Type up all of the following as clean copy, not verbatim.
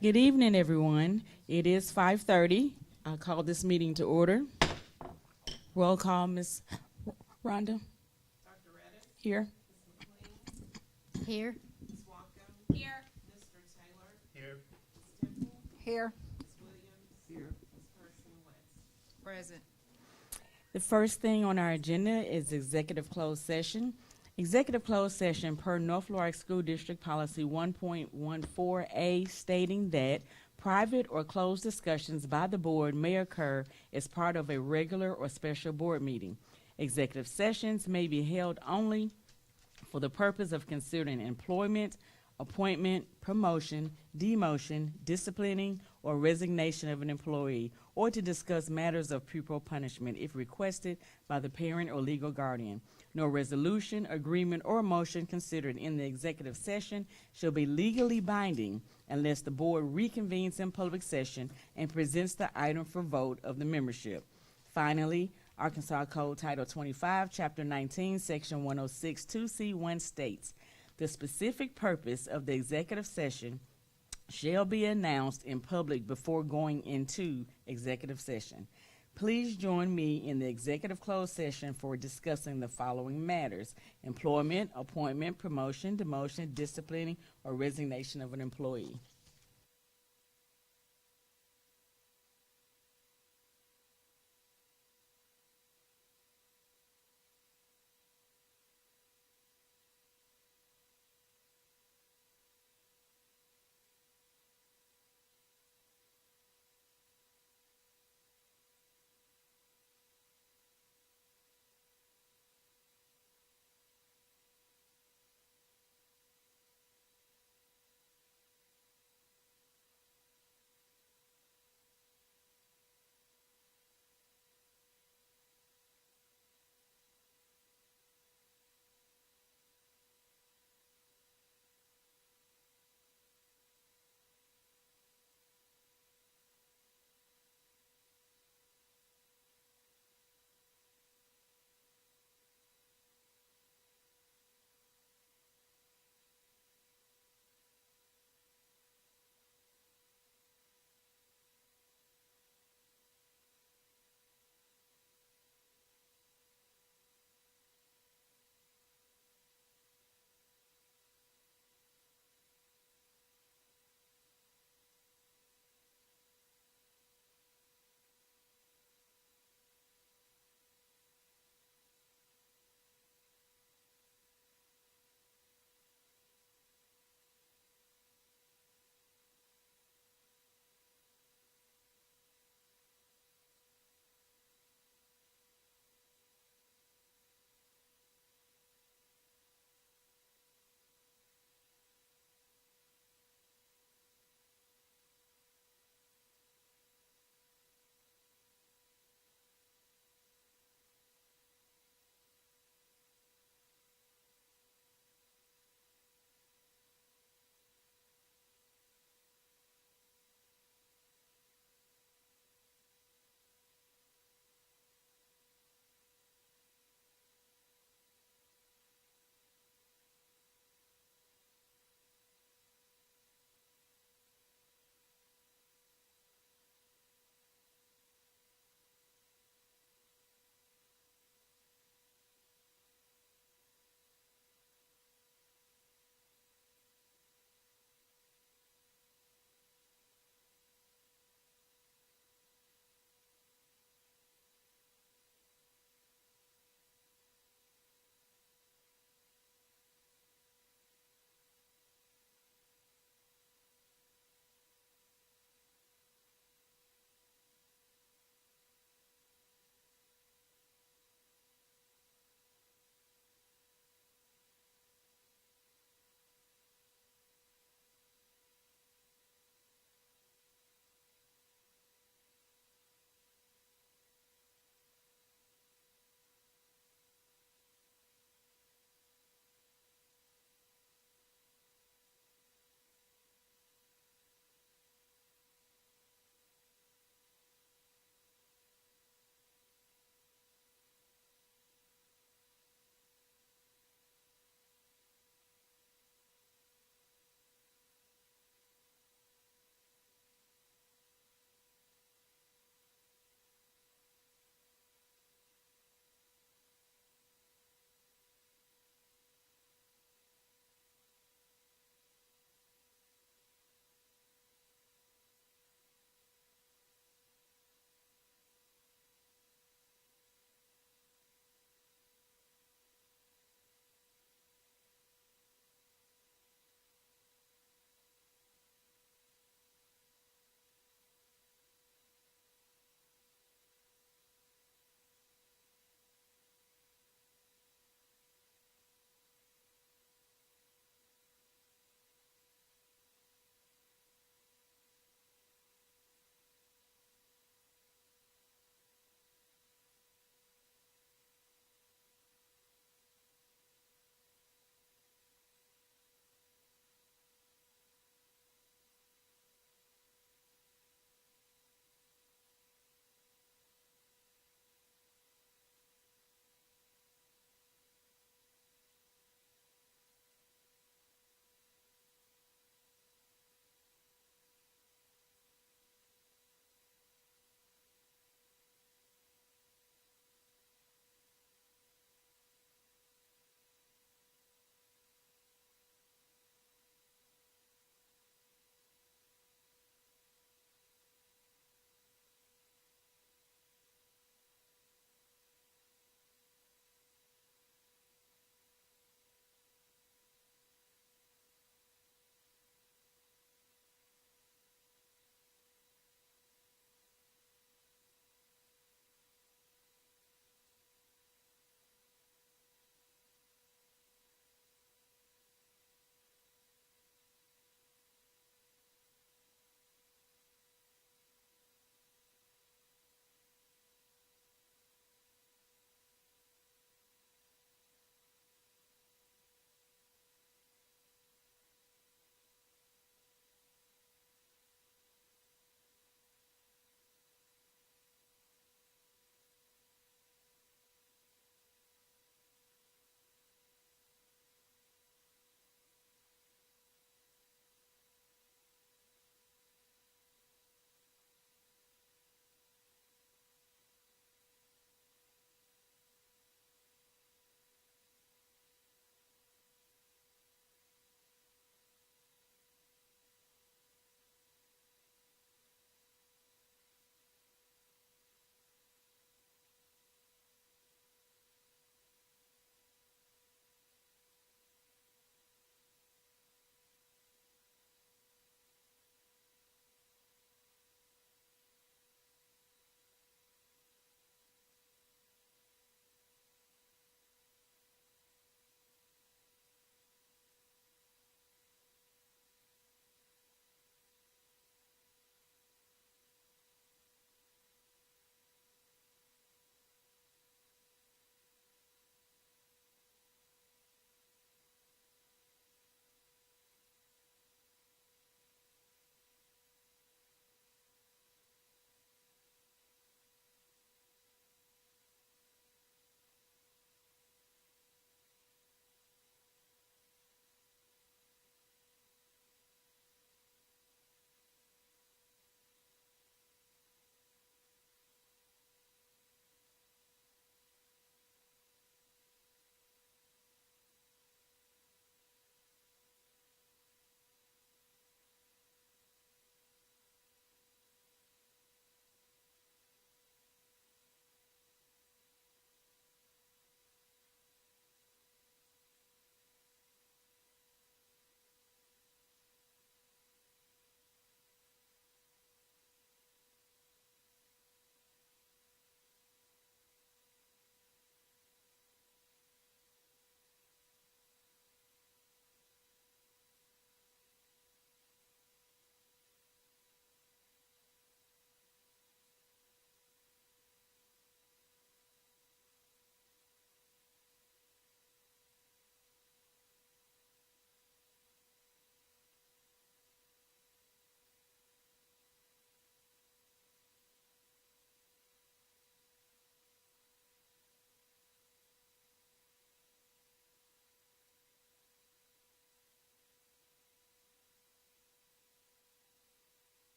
Good evening, everyone. It is 5:30. I call this meeting to order. Roll call, Ms. Rhonda. Dr. Reddick, Here. Ms. McLean, Here. Ms. Walko, Here. Mr. Taylor, Here. Ms. Temple, Here. Ms. Williams, Here. Ms. Person West. Present. The first thing on our agenda is executive closed session. Executive closed session per North Florida School District Policy 1.14A stating that private or closed discussions by the board may occur as part of a regular or special board meeting. Executive sessions may be held only for the purpose of considering employment, appointment, promotion, demotion, disciplining, or resignation of an employee, or to discuss matters of pupil punishment if requested by the parent or legal guardian. No resolution, agreement, or motion considered in the executive session shall be legally binding unless the board reconvenes in public session and presents the item for vote of the membership. Finally, Arkansas Code Title 25, Chapter 19, Section 106, 2C1 states, the specific purpose of the executive session shall be announced in public before going into executive session. Please join me in the executive closed session for discussing the following matters: employment, appointment, promotion, demotion, disciplining, or resignation of an employee.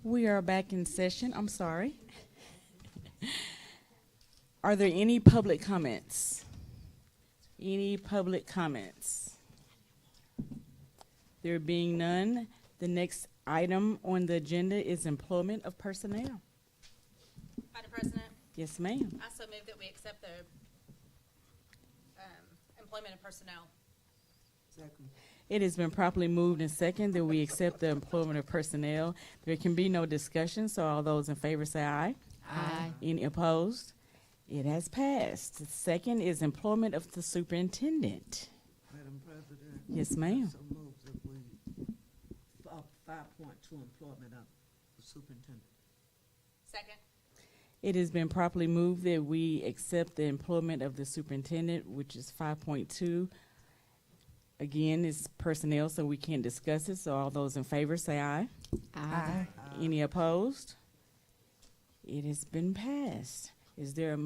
We are back in session. I'm sorry. Are there any public comments? Any public comments? There being none, the next item on the agenda is employment of personnel. Madam President, Yes, ma'am. I so move that we accept the employment of personnel. Second. It has been properly moved and second that we accept the employment of personnel. There can be no discussion, so all those in favor say aye. Aye. Any opposed? It has passed. The second is employment of the superintendent. Madam President. Yes, ma'am. So move that we, 5.2 employment of the superintendent. Second. It has been properly moved that we accept the employment of the superintendent, which is 5.2. Again, it's personnel, so we can't discuss it. So all those in favor say aye. Aye. Any opposed? It has been passed. Is there a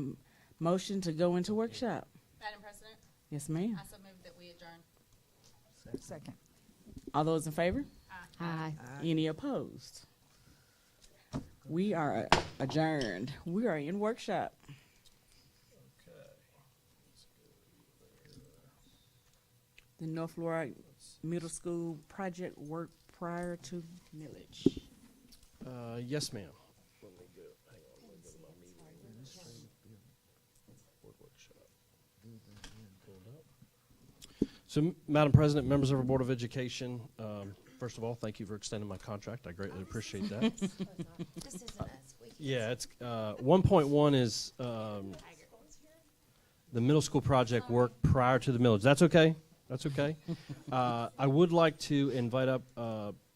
motion to go into workshop? Madam President, Yes, ma'am. I so move that we adjourn. Second. All those in favor? Aye. Any opposed? We are adjourned. We are in workshop. The North Florida Middle School project work prior to millage. Yes, ma'am. Let me go. Hang on. Let me go to my meeting. Board workshop. Pulled up. So, Madam President, members of our Board of Education, first of all, thank you for extending my contract. I greatly appreciate that. This isn't us. Yeah, it's 1.1 is the middle school project work prior to the millage. That's okay. That's okay. I would like to invite up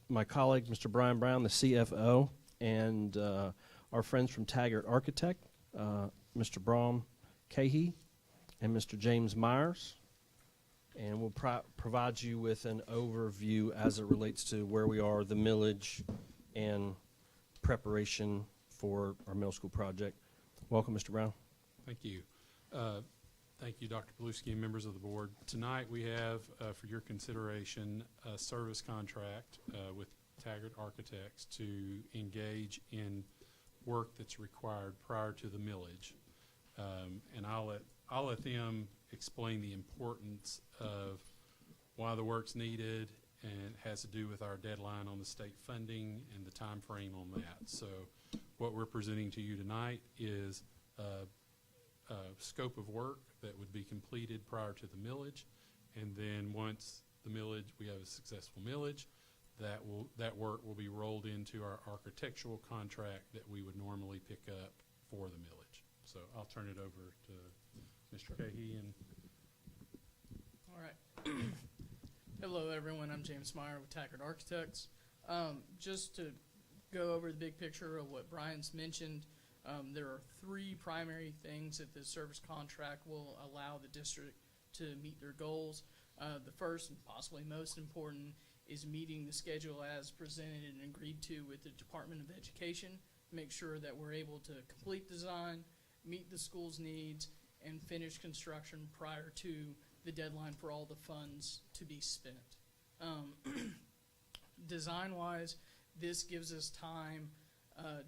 my colleague, Mr. Brian Brown, the CFO, and our friends from Taggart Architect, Mr. Braum Cahey, and Mr. James Myers. And we'll provide you with an overview as it relates to where we are, the millage, and preparation for our middle school project. Welcome, Mr. Brown. Thank you. Thank you, Dr. Paluski and members of the board. Tonight we have for your consideration a service contract with Taggart Architects to engage in work that's required prior to the millage. And I'll let them explain the importance of why the work's needed, and it has to do with our deadline on the state funding and the time frame on that. So what we're presenting to you tonight is a scope of work that would be completed prior to the millage, and then once the millage, we have a successful millage, that work will be rolled into our architectural contract that we would normally pick up for the millage. So I'll turn it over to Mr. Cahey. And all right. Hello, everyone. I'm James Meyer with Taggart Architects. Just to go over the big picture of what Brian's mentioned, there are three primary things that this service contract will allow the district to meet their goals. The first and possibly most important is meeting the schedule as presented and agreed to with the Department of Education. Make sure that we're able to complete design, meet the school's needs, and finish construction prior to the deadline for all the funds to be spent. Design-wise, this gives us time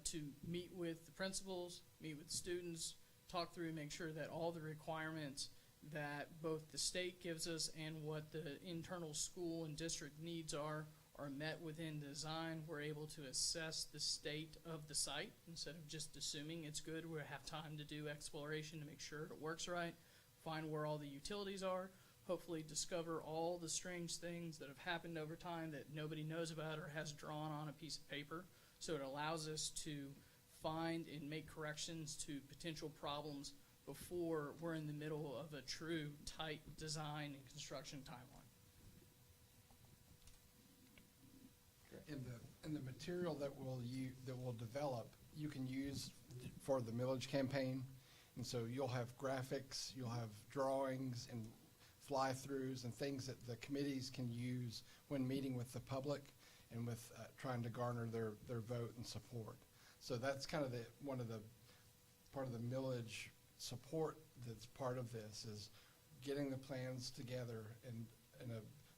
to meet with the principals, meet with students, talk through, make sure that all the requirements that both the state gives us and what the internal school and district needs are met within design. We're able to assess the state of the site instead of just assuming it's good. We have time to do exploration to make sure it works right, find where all the utilities are, hopefully discover all the strange things that have happened over time that nobody knows about or has drawn on a piece of paper. So it allows us to find and make corrections to potential problems before we're in the middle of a true tight design and construction timeline. And the material that we'll develop, you can use for the millage campaign. And so you'll have graphics, you'll have drawings and fly-throughs and things that the committees can use when meeting with the public and with trying to garner their vote and support. So that's kind of part of the millage support that's part of this, is getting the plans together and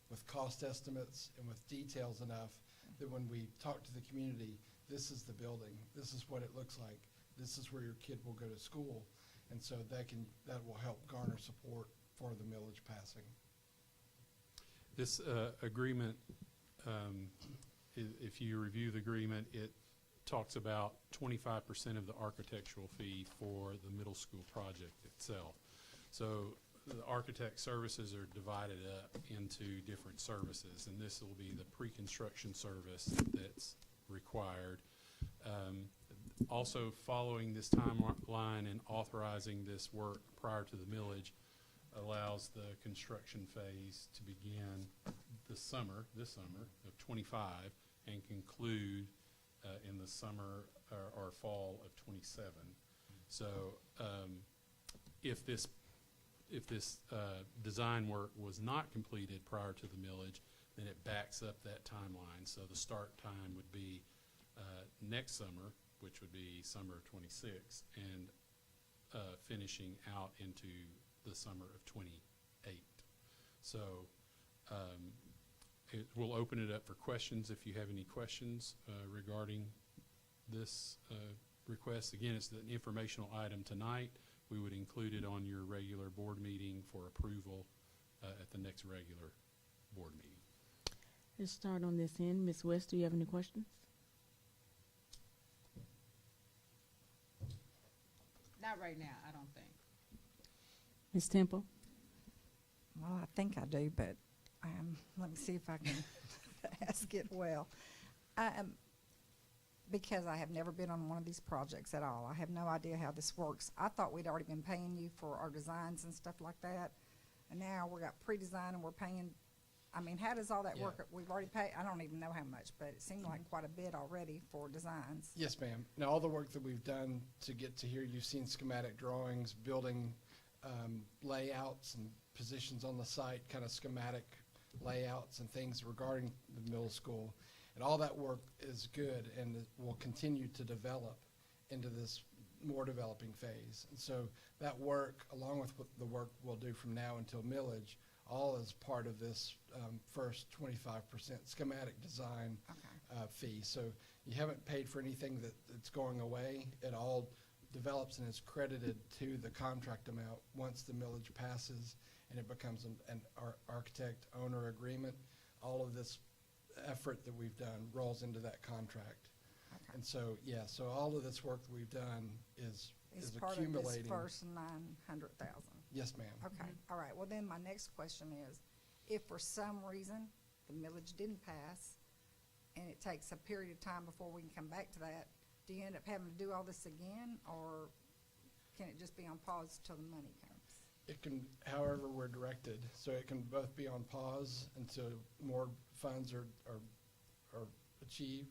with cost estimates and with details enough that when we talk to the community, this is the building, this is what it looks like, this is where your kid will go to school. And so that will help garner support for the millage passing. This agreement, if you review the agreement, it talks about 25% of the architectural fee for the middle school project itself. So the architect services are divided up into different services, and this will be the pre-construction service that's required. Also, following this timeline and authorizing this work prior to the millage allows the construction phase to begin this summer of 25 and conclude in the summer or fall of 27. So if this design work was not completed prior to the millage, then it backs up that timeline. So the start time would be next summer, which would be summer of 26, and finishing out into the summer of 28. So we'll open it up for questions if you have any questions regarding this request. Again, it's an informational item tonight. We would include it on your regular board meeting for approval at the next regular board meeting. Let's start on this end. Ms. West, do you have any questions? Not right now, I don't think. Ms. Temple? Well, I think I do, but let me see if I can ask it well. Because I have never been on one of these projects at all. I have no idea how this works. I thought we'd already been paying you for our designs and stuff like that. And now we got pre-design and we're paying, I mean, how does all that work? We've already paid, I don't even know how much, but it seemed like quite a bit already for designs. Yes, ma'am. Now, all the work that we've done to get to here, you've seen schematic drawings, building layouts and positions on the site, kind of schematic layouts and things regarding the middle school. And all that work is good and it will continue to develop into this more developing phase. And so that work, along with what the work we'll do from now until millage, all is part of this first 25% schematic design fee. So you haven't paid for anything that's going away. It all develops and is credited to the contract amount once the millage passes and it becomes an architect-owner agreement. All of this effort that we've done rolls into that contract. Okay. And so, yeah, so all of this work that we've done is part accumulating. of this first 900,000. Yes, ma'am. Okay, all right. Well, then my next question is, if for some reason the millage didn't pass and it takes a period of time before we can come back to that, do you end up having to do all this again, or can it just be on pause till the money comes? It can, however we're directed, so it can both be on pause until more funds are achieved.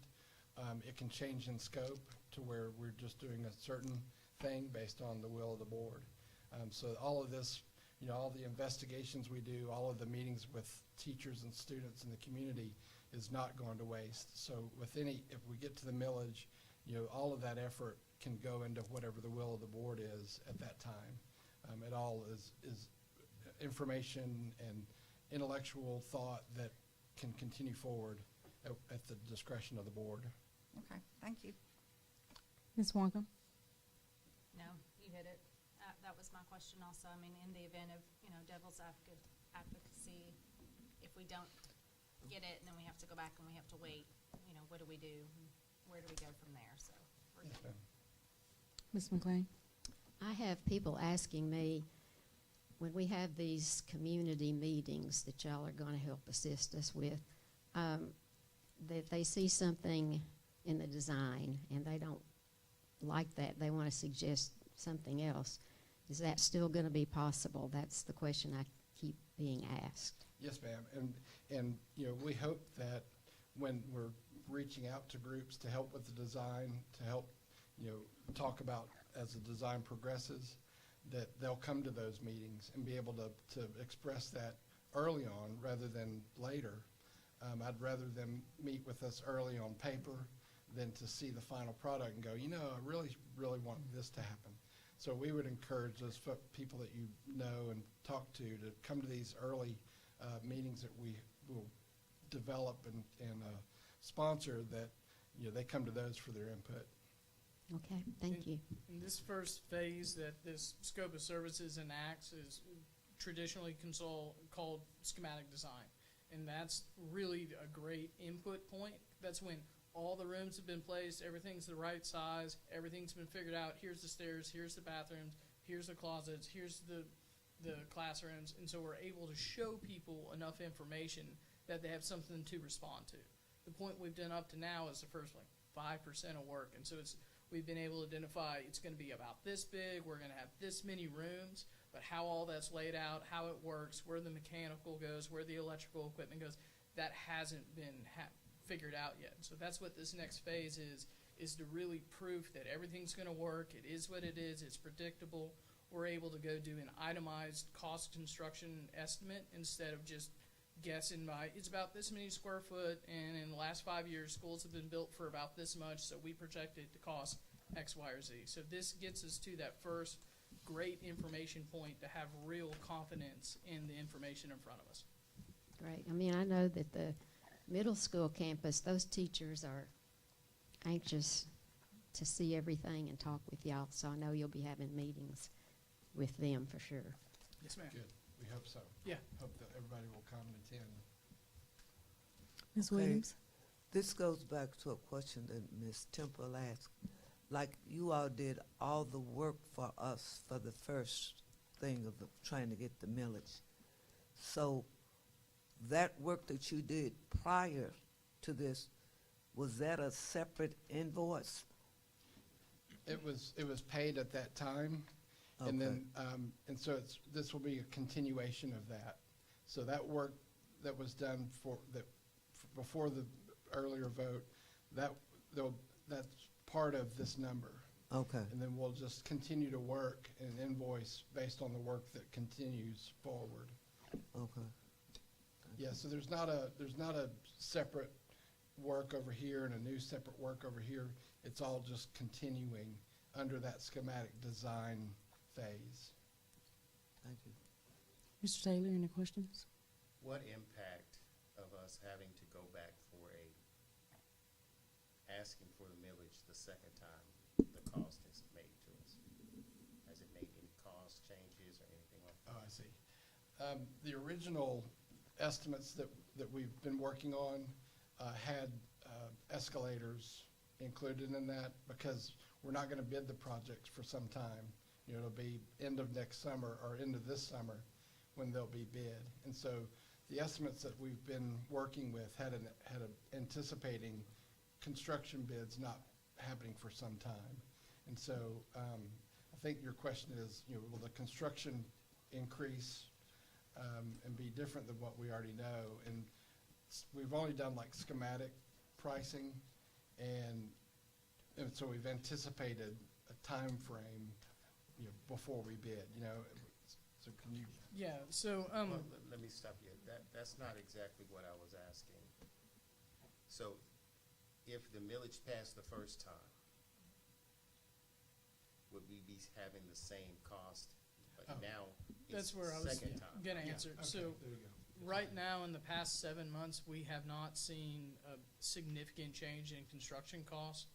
It can change in scope to where we're just doing a certain thing based on the will of the board. So all of this, you know, all the investigations we do, all of the meetings with teachers and students in the community is not going to waste. So if we get to the millage, you know, all of that effort can go into whatever the will of the board is at that time. It all is information and intellectual thought that can continue forward at the discretion of the board. Okay, thank you. Ms. Wonka? No, you hit it. That was my question also. I mean, in the event of, devil's advocacy, if we don't get it and then we have to go back and we have to wait, what do we do? Where do we go from there? So we're Yes, good. ma'am. Ms. McLean? I have people asking me, when we have these community meetings that y'all are going to help assist us with, that they see something in the design and they don't like that, they want to suggest something else. Is that still going to be possible? That's the question I keep being asked. Yes, ma'am. And we hope that when we're reaching out to groups to help with the design, to help talk about as the design progresses, that they'll come to those meetings and be able to express that early on rather than later. I'd rather them meet with us early on paper than to see the final product and go, I really, really want this to happen. So we would encourage those people that you know and talk to come to these early meetings that we will develop and sponsor, that they come to those for their input. Okay, thank you. In this first phase that this scope of services enacts is traditionally called schematic design. And that's really a great input point. That's when all the rooms have been placed, everything's the right size, everything's been figured out. Here's the stairs, here's the bathrooms, here's the closets, here's the classrooms. And so we're able to show people enough information that they have something to respond to. The point we've done up to now is the first 5% of work. And so we've been able to identify it's going to be about this big, we're going to have this many rooms, but how all that's laid out, how it works, where the mechanical goes, where the electrical equipment goes, that hasn't been figured out yet. So that's what this next phase is to really prove that everything's going to work, it is what it is, it's predictable. We're able to go do an itemized cost construction estimate instead of just guessing by, it's about this many square foot, and in the last 5 years, schools have been built for about this much, so we project it to cost X, Y, or Z. So this gets us to that first great information point to have real confidence in the information in front of us. Great. I mean, I know that the middle school campus, those teachers are anxious to see everything and talk with y'all, so I know you'll be having meetings with them for sure. Yes, ma'am. Good. We hope so. Yeah. Hope that everybody will come and attend. Ms. Okay. Williams? This goes back to a question that Ms. Temple asked. Like, you all did all the work for us for the first thing of trying to get the millage. So that work that you did prior to this, was that a separate invoice? It was paid at that time, and Okay. then so this will be a continuation of that. So that work that was done before the earlier vote, that's part of this number. Okay. And then we'll just continue to work and invoice based on the work that continues forward. Okay. Yeah, so there's not a separate work over here and a new separate work over here. It's all just continuing under that schematic design phase. Thank you. Mr. Taylor, any questions? What impact of us having to go back for asking for the millage the second time, the cost has made to us? Has it made any cost changes or anything like that? Oh, I see. The original estimates that we've been working on had escalators included in that, because we're not going to bid the projects for some time. It'll be end of next summer or end of this summer when they'll be bid. And so the estimates that we've been working with had anticipating construction bids not happening for some time. And so I think your question is, will the construction increase and be different than what we already know? And we've only done like schematic pricing, and so we've anticipated a time frame before we bid. So can you? Yeah, so Well, let me stop you. That's not exactly what I was asking. So if the millage passed the first time, would we be having the same cost, but Oh. now that's it's where I was second time? going to answer. Okay, So there you go. right now, in the past 7 months, we have not seen a significant change in construction costs.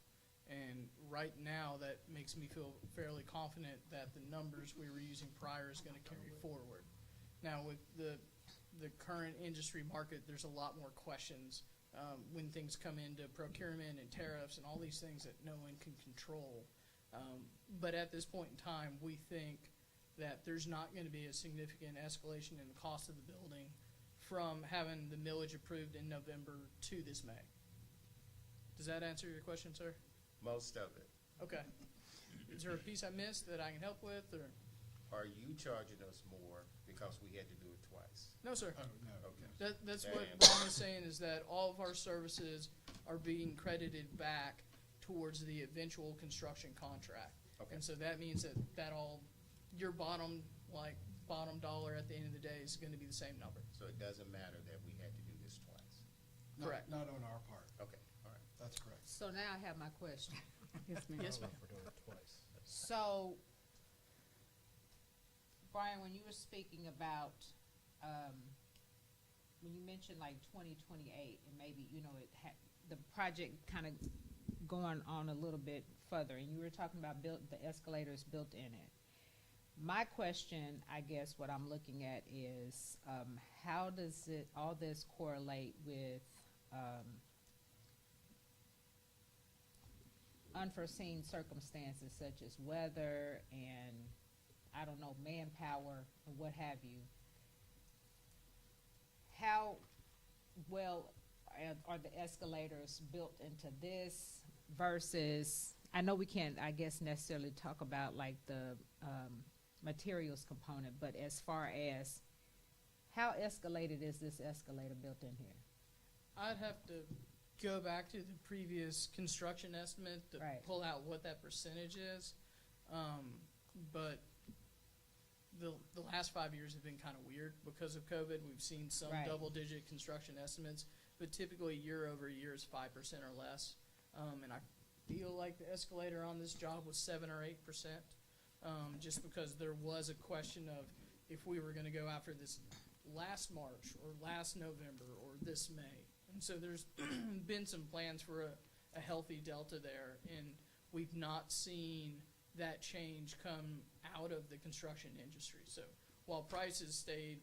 And right now, that makes me feel fairly confident that the numbers we were using prior is going to carry forward. Now, with the current industry market, there's a lot more questions when things come into procurement and tariffs and all these things that no one can control. But at this point in time, we think that there's not going to be a significant escalation in the cost of the building from having the millage approved in November to this May. Does that answer your question, sir? Most of it. Okay. Is there a piece I missed that I can help with, or? Are you charging us more because we had to do it twice? No, sir. Oh, no. Okay. That's That what answers Ron was saying, is that all of our services are being credited back towards the eventual construction contract. Okay. And so that means that all, your bottom dollar at the end of the day is going to be the same number. So it doesn't matter that we had to do this twice? Correct. Not on our part. Okay, all right. That's correct. So now I have my question. Yes, ma'am. Yes, ma'am. So, Brian, when you were speaking about, when you mentioned like 2028, and maybe, the project kind of going on a little bit further, and you were talking about the escalators built in it. My question, I guess, what I'm looking at is, how does all this correlate with unforeseen circumstances such as weather and, I don't know, manpower and what have you? How well are the escalators built into this versus, I know we can't, I guess, necessarily talk about like the materials component, but as far as how escalated is this escalator built in here? I'd have to go back to the previous construction estimate to Right. pull out what that percentage is. But the last 5 years have been kind of weird because of COVID. We've seen some Right. double-digit construction estimates, but typically year over year is 5% or less. And I feel like the escalator on this job was 7 or 8%, just because there was a question of if we were going to go after this last March or last November or this May. And so there's been some plans for a healthy delta there, and we've not seen that change come out of the construction industry. So while prices stayed,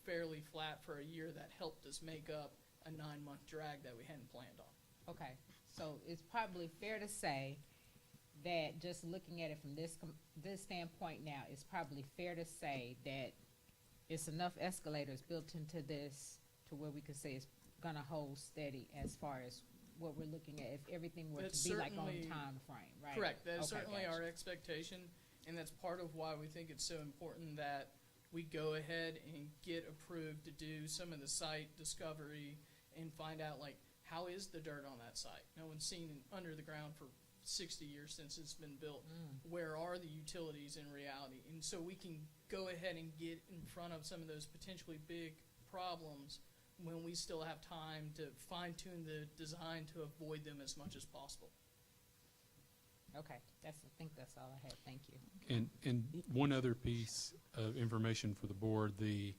fairly flat for a year, that helped us make up a 9-month drag that we hadn't planned on. Okay, so it's probably fair to say that just looking at it from this standpoint now, it's probably fair to say that it's enough escalators built into this to where we could say it's gonna hold steady as far as what we're looking at, if everything were That's to be like on certainly time frame, right? Correct. That is Okay, certainly gotcha. our expectation, and that's part of why we think it's so important that we go ahead and get approved to do some of the site discovery and find out, like, how is the dirt on that site? No one's seen under the ground for 60 years since it's been built. Where are the utilities in reality? And so we can go ahead and get in front of some of those potentially big problems when we still have time to fine-tune the design to avoid them as much as possible. Okay, I think that's all I had, thank you. And one other piece of information for the board, the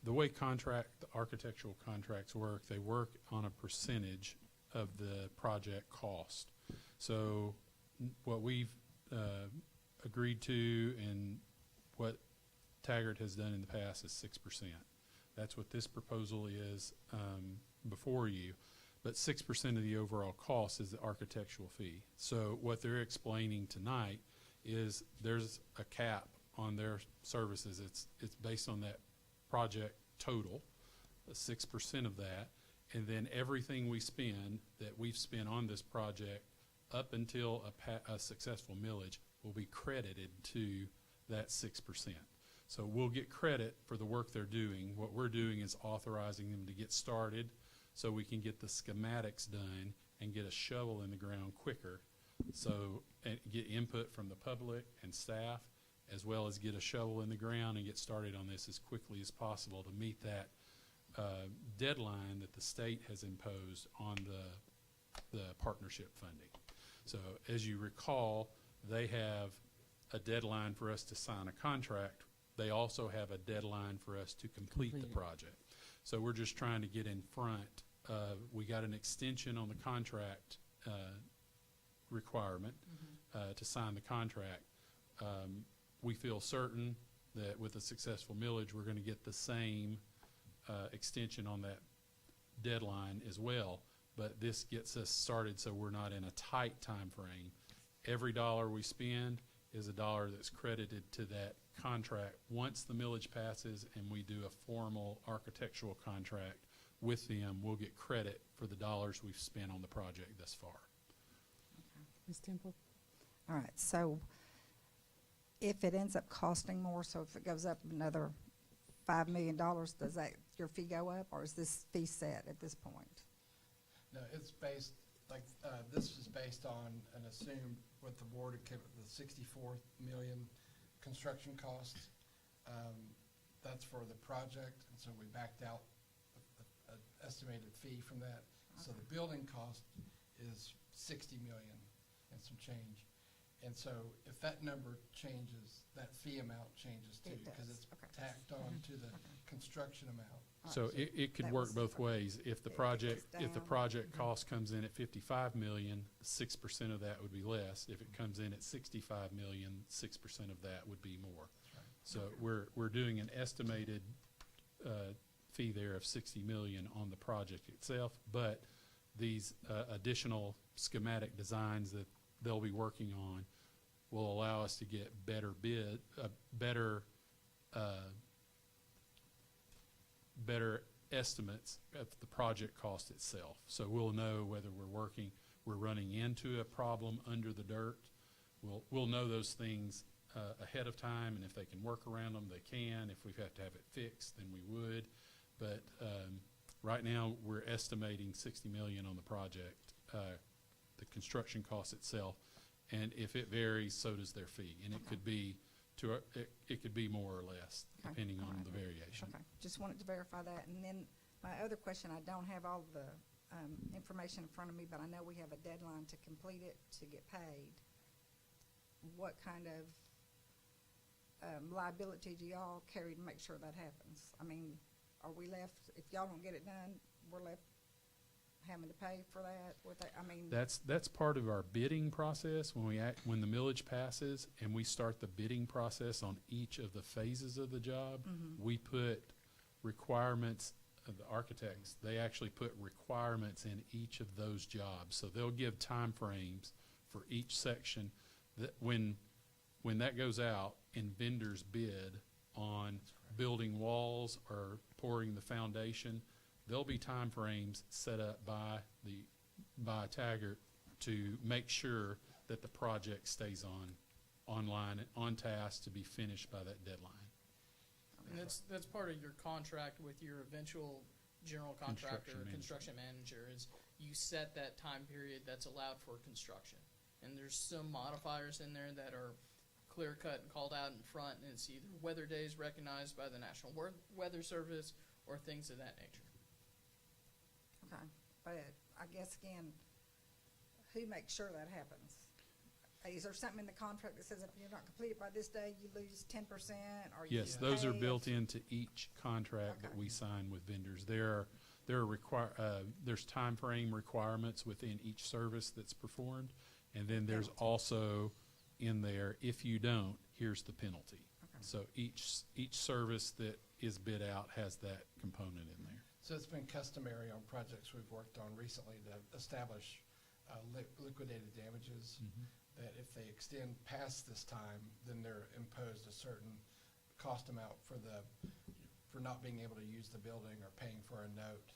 way the architectural contracts work, they work on a percentage of the project cost. So what we've agreed to and what Taggart has done in the past is 6%. That's what this proposal is before you. But 6% of the overall cost is the architectural fee. So what they're explaining tonight is there's a cap on their services. It's based on that project total, 6% of that, and then everything we spend that we've spent on this project up until a successful millage will be credited to that 6%. So we'll get credit for the work they're doing. What we're doing is authorizing them to get started so we can get the schematics done and get a shovel in the ground quicker. So, and get input from the public and staff, as well as get a shovel in the ground and get started on this as quickly as possible to meet that deadline that the state has imposed on the partnership funding. So as you recall, they have a deadline for us to sign a contract. They also have a deadline for us to complete the project. So we're just trying to get in front. We got an extension on the contract requirement to sign the contract. We feel certain that with a successful millage, we're going to get the same extension on that deadline as well. But this gets us started so we're not in a tight time frame. Every dollar we spend is a dollar that's credited to that contract once the millage passes and we do a formal architectural contract with them. We'll get credit for the dollars we've spent on the project thus far. Ms. Temple? All right, so if it ends up costing more, so if it goes up another $5 million, does that, your fee go up, or is this fee set at this point? No, it's based, this is based on an assumed, what the board had kept, the 64 million construction costs. That's for the project, and so we backed out an estimated fee from that. So the building cost is 60 million and some change. And so if that number changes, that fee amount changes too, It because does. it's Okay. tacked on to the construction amount. So it could that work was- both ways. If the It project, goes if the down. project cost comes in at 55 million, 6% of that would be less. If it comes in at 65 million, 6% of that would be more. So we're doing an estimated fee there of 60 million on the project itself, but these additional schematic designs that they'll be working on will allow us to get better better estimates of the project cost itself. So we'll know whether we're running into a problem under the dirt. We'll know those things ahead of time, and if they can work around them, they can. If we have to have it fixed, then we would. But right now, we're estimating 60 million on the project, the construction cost itself, and if it varies, so does their fee, and it could be it could be more or less Okay. depending All on right. the variation. Okay, just wanted to verify that. And then my other question, I don't have all the information in front of me, but I know we have a deadline to complete it to get paid. What kind of liability do y'all carry to make sure that happens? I mean, are we left, if y'all don't get it done, we're left having to pay for that? I mean, That's part of our bidding process when the millage passes and we start the bidding process on each of the phases of the job. We put requirements. The architects, they actually put requirements in each of those jobs, so they'll give time frames for each section. That when that goes out and vendors bid on building walls or pouring the foundation, there'll be time frames set up by Taggart to make sure that the project stays online and on task to be finished by that deadline. And that's part of your contract with your eventual general contractor or Construction construction manager is you set that time period that's allowed for construction. And there's some modifiers in there that are clear cut and called out in front, and it's either weather days recognized by the National Weather Service or things of that nature. okay, but I guess again, who makes sure that happens? Is there something in the contract that says if you're not completed by this day, you lose 10%, or you Yes, those are pay built if- into each contract that Okay. we sign with vendors. There's time frame requirements within each service that's performed, and then there's Penalty. also in there, if you don't, here's the penalty. Okay. So each service that is bid out has that component in there. So it's been customary on projects we've worked on recently to establish liquidated damages, that if they extend past this time, then they're imposed a certain cost amount for not being able to use the building or paying for a note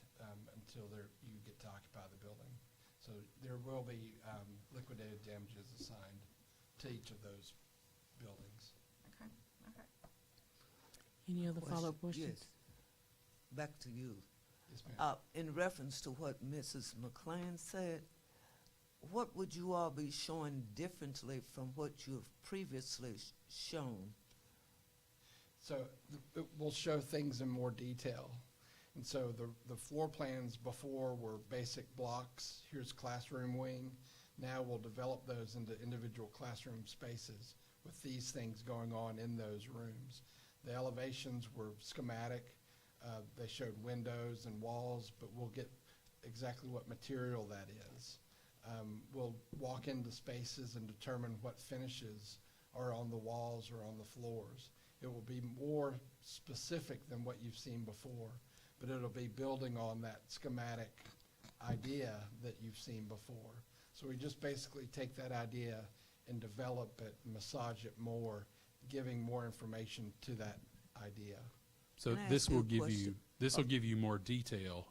until you get to occupy the building. So there will be liquidated damages assigned to each of those buildings. Okay, okay. Any other Question. follow-up questions? Yes. Back to you. Yes, ma'am. In reference to what Mrs. McLean said, what would you all be showing differently from what you've previously shown? So it will show things in more detail. And so the floor plans before were basic blocks. Here's classroom wing. Now we'll develop those into individual classroom spaces with these things going on in those rooms. The elevations were schematic. They showed windows and walls, but we'll get exactly what material that is. We'll walk into spaces and determine what finishes are on the walls or on the floors. It will be more specific than what you've seen before, but it'll be building on that schematic idea that you've seen before. So we just basically take that idea and develop it, massage it more, giving more information to that idea. So Can I this ask you will a give you, question? this will give you more detail.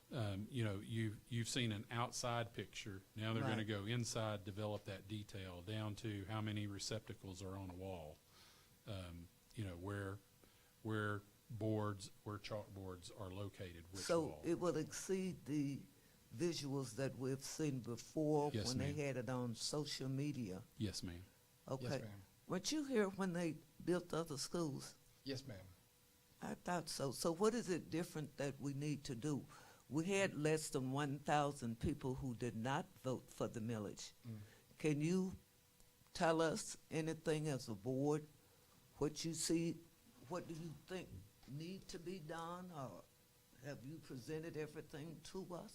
You've seen an outside picture. Now they're gonna Right. go inside, develop that detail down to how many receptacles are on a wall. Where chalkboards are located, which So wall. it will exceed the visuals that we've seen before Yes, when they ma'am. had it on social media. Yes, ma'am. Okay. Yes, ma'am. Weren't you here when they built other schools? Yes, ma'am. I thought so. So what is it different that we need to do? We had less than 1,000 people who did not vote for the millage. Can you tell us anything as a board, what you see, what do you think need to be done, or Have you presented everything to us?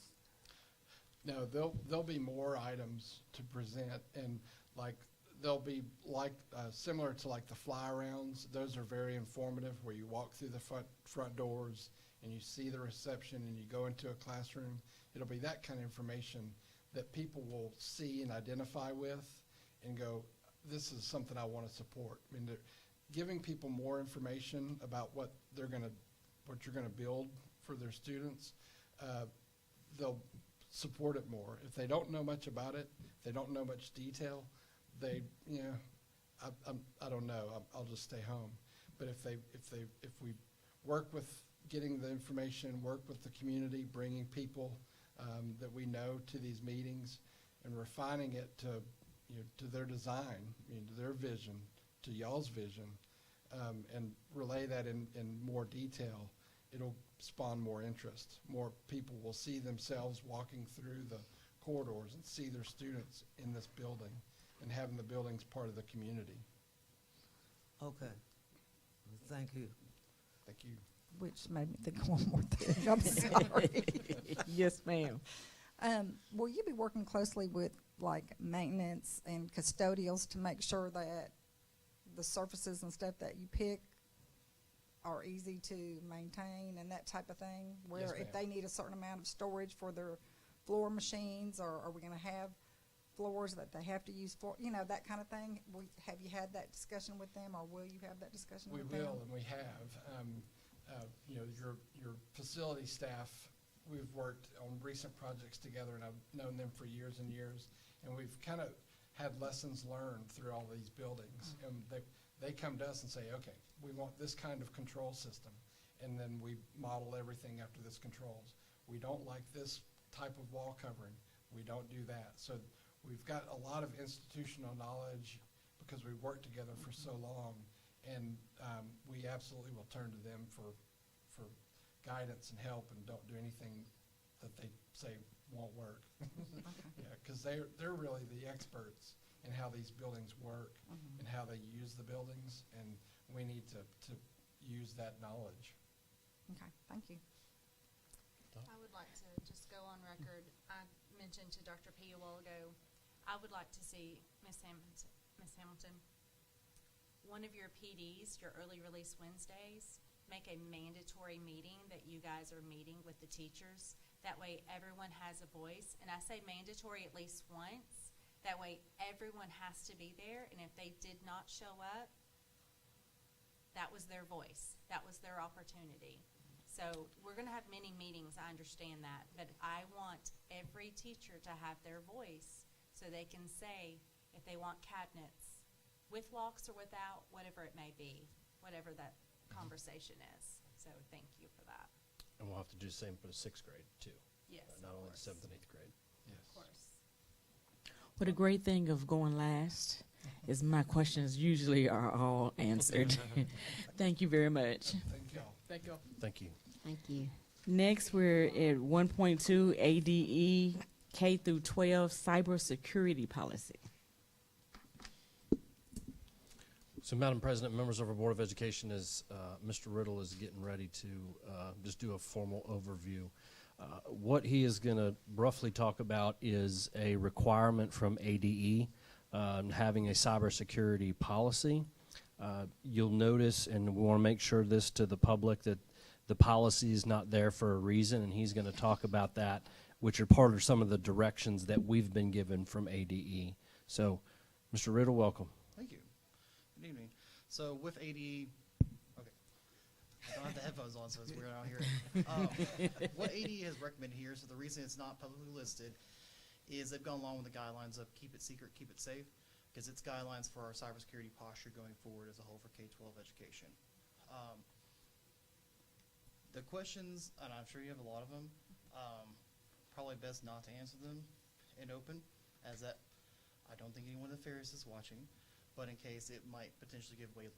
No, there'll be more items to present, and like they'll be like similar to like the fly arounds. Those are very informative, where you walk through the front doors and you see the reception and you go into a classroom. It'll be that kind of information that people will see and identify with and go, this is something I want to support. I mean, giving people more information about what you're going to build for their students, they'll support it more. If they don't know much about it, if they don't know much detail, I don't know. I'll just stay home. But if we work with getting the information, work with the community, bringing people that we know to these meetings, and refining it to their design, to their vision, to y'all's vision, and relay that in more detail, it'll spawn more interest. More people will see themselves walking through the corridors and see their students in this building and having the buildings part of the community. Okay. Thank you. Thank you. Which made me think of one more thing. I'm sorry. Yes, ma'am. Will you be working closely with like maintenance and custodials to make sure that the surfaces and stuff that you pick are easy to maintain and that type of thing? Where Yes, if ma'am. they need a certain amount of storage for their floor machines, or are we going to have floors that they have to use for, that kind of thing? Have you had that discussion with them, or will you have that discussion We with them? will, and we have. Your facility staff, we've worked on recent projects together, and I've known them for years and years, and we've kind of had lessons learned through all these buildings. And they come to us and say, okay, we want this kind of control system, and then we model everything after this controls. We don't like this type of wall covering. We don't do that. So we've got a lot of institutional knowledge because we've worked together for so long, and we absolutely will turn to them for guidance and help, and don't do anything that they say won't work. Yeah, because they're really the experts in how these buildings work and how they use the buildings, and we need to use that knowledge. Okay, thank you. I would like to just go on record. I mentioned to Dr. P a while ago, I would like to see Ms. Hamilton, one of your PDs, your early release Wednesdays, make a mandatory meeting that you guys are meeting with the teachers. That way everyone has a voice. And I say mandatory at least once. That way everyone has to be there. And if they did not show up, that was their voice. That was their opportunity. So we're going to have many meetings, I understand that. But I want every teacher to have their voice so they can say if they want cabinets with locks or without, whatever it may be, whatever that conversation is. So thank you for that. And we'll have to do the same for the 6th grade, too. Yes, Not of only course. the 7th and 8th grade. Yes. Of course. Well, the great thing of going last is my questions usually are all answered. Thank you very much. Thank y'all. Thank you all. Thank you. Thank you. Next, we're at 1.2 ADE K through 12 cybersecurity policy. So, Madam President, members of our Board of Education, as Mr. Riddle is getting ready to just do a formal overview, what he is going to roughly talk about is a requirement from ADE having a cybersecurity policy. You'll notice, and we want to make sure this to the public, that the policy is not there for a reason, and he's going to talk about that, which are part of some of the directions that we've been given from ADE. So, Mr. Riddle, welcome. Thank you. Good evening. So with ADE, okay, I don't have the headphones on, so it's weird out here. What ADE has recommended here, so the reason it's not publicly listed, is they've gone along with the guidelines of keep it secret, keep it safe, because it's guidelines for our cybersecurity posture going forward as a whole for K-12 education. The questions, and I'm sure you have a lot of them, probably best not to answer them in open, as that I don't think anyone nefarious is watching, but in case it might potentially give away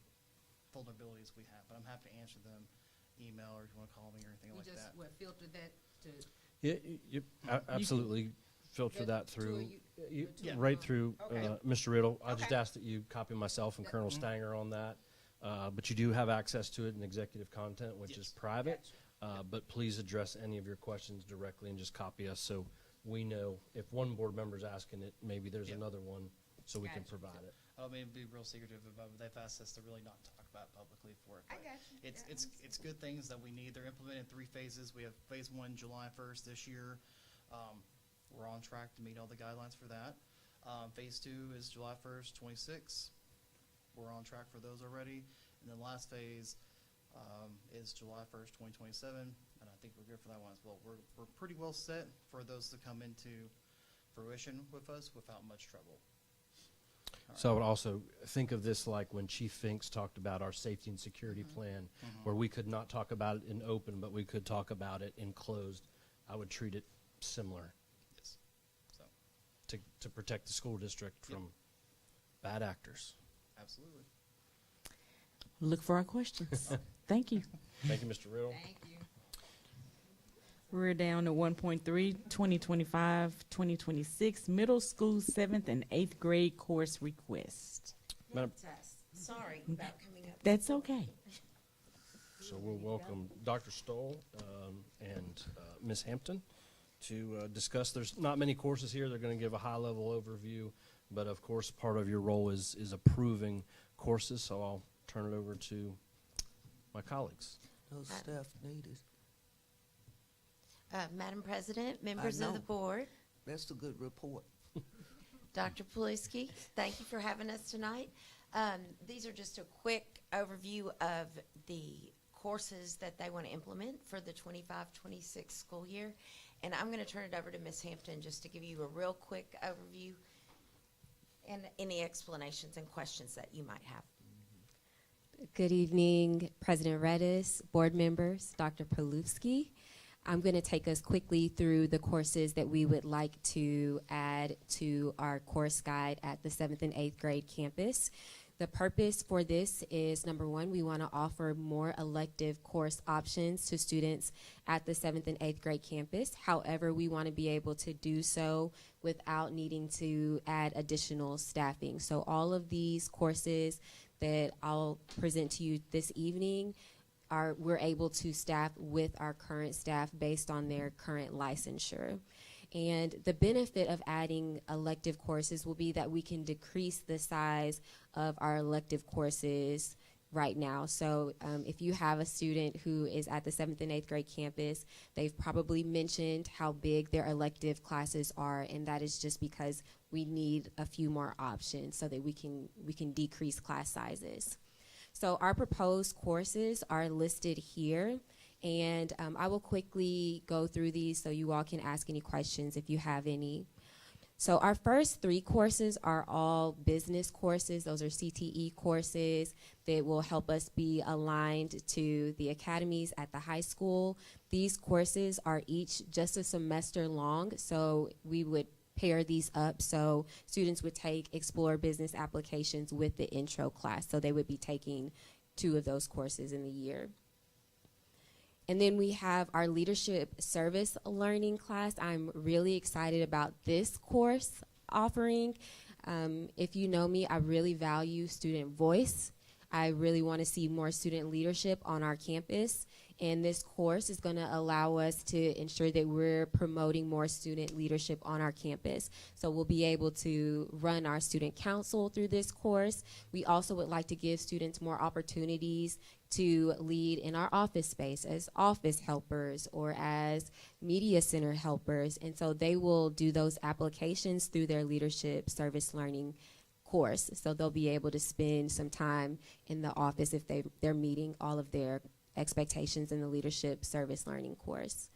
vulnerabilities we have. But I'm happy to answer them, email, or if you want to call me or anything You like just, that. what, filter that to, Yeah, absolutely filter that through, Yeah. right through Okay. Mr. Riddle. I just Okay. asked that you copy myself and Colonel Mhm. Stanger on that. But you do have access to it in executive content, which is Yes. private. Gotcha. But please address any of your questions directly and just copy us so we know if one board member's asking it, maybe there's Yep. another one so we can Gotcha. provide it. I don't mean to be real secretive about it, but they've asked us to really not talk about it publicly for it. I but got you. It's good things that we need. They're implemented in 3 phases. We have phase 1, July 1st this year. We're on track to meet all the guidelines for that. Phase 2 is July 1st, 26. We're on track for those already. And then last phase is July 1st, 2027, and I think we're good for that one as well. We're pretty well set for those to come into fruition with us without much trouble. So I would also think of this like when Chief Finks talked about our safety and security plan, where we could not talk about it in open, but we could talk about it in closed. I would treat it similar Yes. So, to protect the school district from bad actors. absolutely. Look for our questions. Thank you. Thank you, Mr. Riddle. Thank you. We're down to 1.3, 2025-2026, middle school 7th and 8th grade course request. Madam, Sorry about coming up. That's okay. so we'll welcome Dr. Stoll and Ms. Hampton to discuss. There's not many courses here. They're going to give a high-level overview, but of course, part of your role is approving courses, so I'll turn it over to my colleagues. No staff needed. Madam President, members of the know. board, That's a good report. Dr. Paluski, thank you for having us tonight. These are just a quick overview of the courses that they want to implement for the 25-26 school year. And I'm going to turn it over to Ms. Hampton just to give you a real quick overview and any explanations and questions that you might have. Good evening, President Redis, board members, Dr. Paluski. I'm going to take us quickly through the courses that we would like to add to our course guide at the 7th and 8th grade campus. The purpose for this is, number one, we want to offer more elective course options to students at the 7th and 8th grade campus. However, we want to be able to do so without needing to add additional staffing. So all of these courses that I'll present to you this evening we're able to staff with our current staff based on their current licensure. And the benefit of adding elective courses will be that we can decrease the size of our elective courses right now. So if you have a student who is at the 7th and 8th grade campus, they've probably mentioned how big their elective classes are, and that is just because we need a few more options so that we can decrease class sizes. So our proposed courses are listed here, and I will quickly go through these so you all can ask any questions if you have any. So our first 3 courses are all business courses. Those are CTE courses that will help us be aligned to the academies at the high school. These courses are each just a semester long, so we would pair these up, so students would take Explore Business Applications with the intro class, so they would be taking 2 of those courses in the year. And then we have our Leadership Service Learning class. I'm really excited about this course offering. If you know me, I really value student voice. I really want to see more student leadership on our campus. And this course is going to allow us to ensure that we're promoting more student leadership on our campus. So we'll be able to run our student council through this course. We also would like to give students more opportunities to lead in our office space as office helpers or as media center helpers. And so they will do those applications through their Leadership Service Learning course. So they'll be able to spend some time in the office if they're meeting all of their expectations in the Leadership Service Learning course.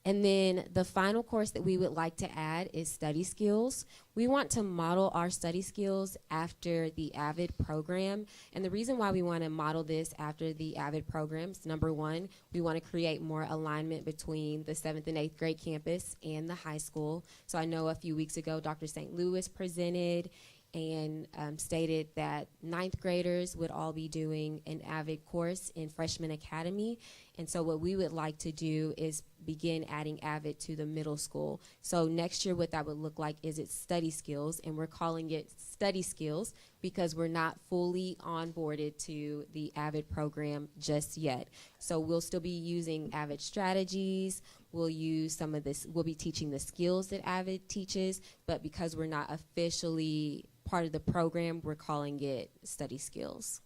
And then the final course that we would like to add is Study Skills. We want to model our study skills after the AVID program. And the reason why we want to model this after the AVID program is, number one, we want to create more alignment between the 7th and 8th grade campus and the high school. So I know a few weeks ago, Dr. St. Louis presented, and stated that ninth graders would all be doing an AVID course in Freshman Academy. And so what we would like to do is begin adding AVID to the middle school. So next year what that would look like is it's study skills, and we're calling it study skills because we're not fully onboarded to the AVID program just yet. So we'll still be using AVID strategies. We'll use some of this, we'll be teaching the skills that AVID teaches, but because we're not officially part of the program, we're calling it study skills.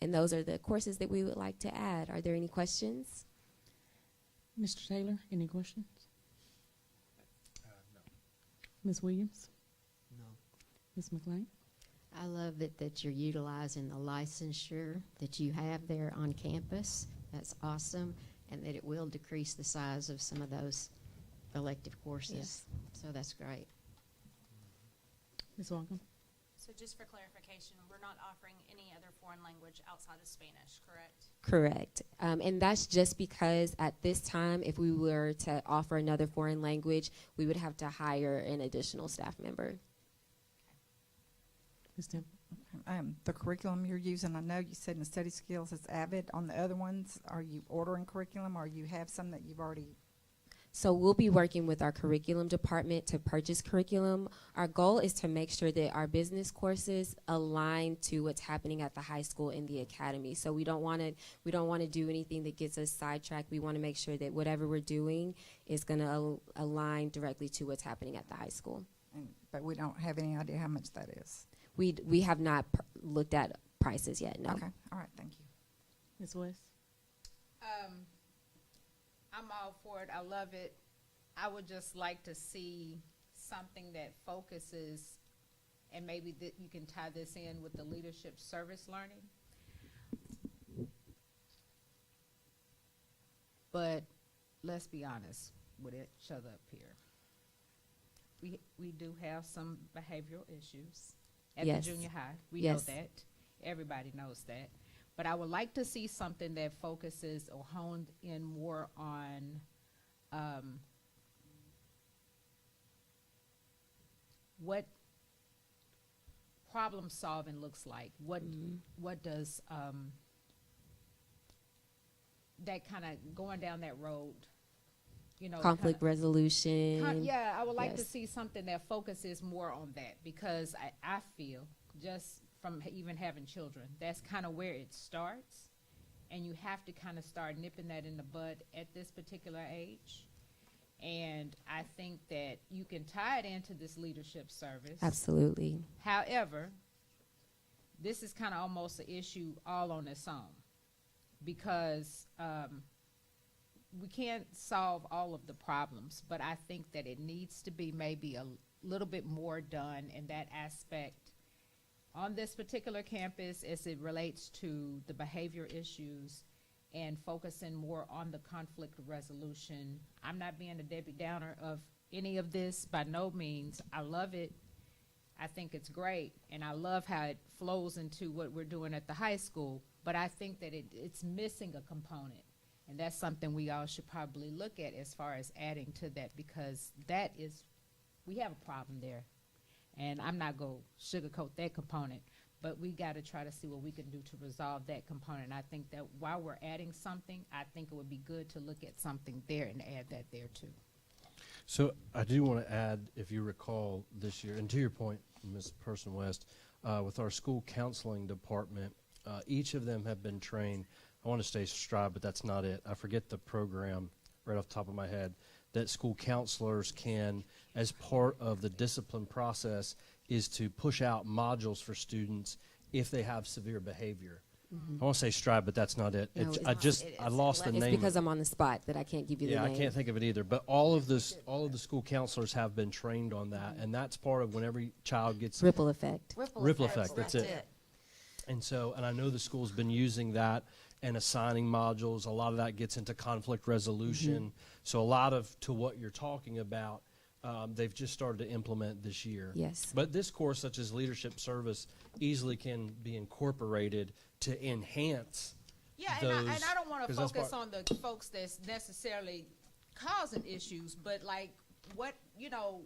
And those are the courses that we would like to add. Are there any questions? Mr. Taylor, any questions? No. Ms. Williams? No. Ms. McLean? I love it that you're utilizing the licensure that you have there on campus. That's awesome, and that it will decrease the size of some of those elective courses. Yes. So that's great. Ms. Walker? So just for clarification, we're not offering any other foreign language outside of Spanish, correct? Correct. And that's just because at this time, if we were to offer another foreign language, we would have to hire an additional staff member. Ms. Temple? The curriculum you're using, I know you said in the study skills it's AVID. On the other ones, are you ordering curriculum, or you have some that you've already? So we'll be working with our curriculum department to purchase curriculum. Our goal is to make sure that our business courses align to what's happening at the high school and the academy. So we don't want to do anything that gets us sidetracked. We want to make sure that whatever we're doing is going to align directly to what's happening at the high school. But we don't have any idea how much that is. We have not looked at prices yet, no. Okay, all right, thank you. Ms. West? I'm all for it. I love it. I would just like to see something that focuses, and maybe that you can tie this in with the leadership service learning. But let's be honest with each other up here. We do have some behavioral issues at Yes. the junior high. We Yes. know that. Everybody knows that. But I would like to see something that focuses or honed in more on what problem solving looks like. What does that kind of going down that road, you know, Conflict resolution. yeah, I would like to Yes. see something that focuses more on that, because I feel, just from even having children, that's kind of where it starts, and you have to kind of start nipping that in the bud at this particular age. And I think that you can tie it into this leadership service. Absolutely. However, this is kind of almost an issue all on its own, because we can't solve all of the problems, but I think that it needs to be maybe a little bit more done in that aspect on this particular campus as it relates to the behavior issues and focusing more on the conflict resolution. I'm not being a Debbie Downer of any of this, by no means. I love it. I think it's great, and I love how it flows into what we're doing at the high school, but I think that it's missing a component, and that's something we all should probably look at as far as adding to that, because that is, we have a problem there, and I'm not going to sugarcoat that component, but we got to try to see what we can do to resolve that component. I think that while we're adding something, I think it would be good to look at something there and add that there too. So I do want to add, if you recall this year, and to your point, Ms. Person West, with our school counseling department, each of them have been trained. I want to say Strive, but that's not it. I forget the program right off the top of my head, that school counselors can, as part of the discipline process, is to push out modules for students if they have severe behavior. I want to say Strive, but that's not it. No, I lost the It's name. because I'm on the spot that I can't give you the Yeah, name. I can't think of it either. But all of the school counselors have been trained on that, and that's part of when every child gets Ripple effect. Ripple effect. That's it. And so, and I know the school's been using that and assigning modules. A lot of that gets into conflict resolution. So a lot of to what you're talking about, they've just started to implement this year. Yes. But this course, such as leadership service, easily can be incorporated to enhance. Yeah, those, and I don't want to 'cause that's focus part- on the folks that's necessarily causing issues, but like what, you know,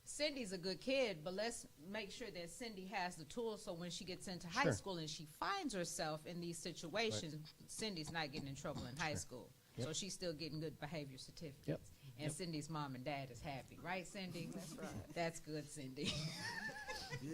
Cindy's a good kid, but let's make sure that Cindy has the tools so when she gets into high Sure. school and she finds herself in these situations, Cindy's not getting in trouble in high school. So she's still getting good behavior certificates. Yep. And Cindy's mom and dad is happy, right, Cindy? That's right. That's good, Cindy.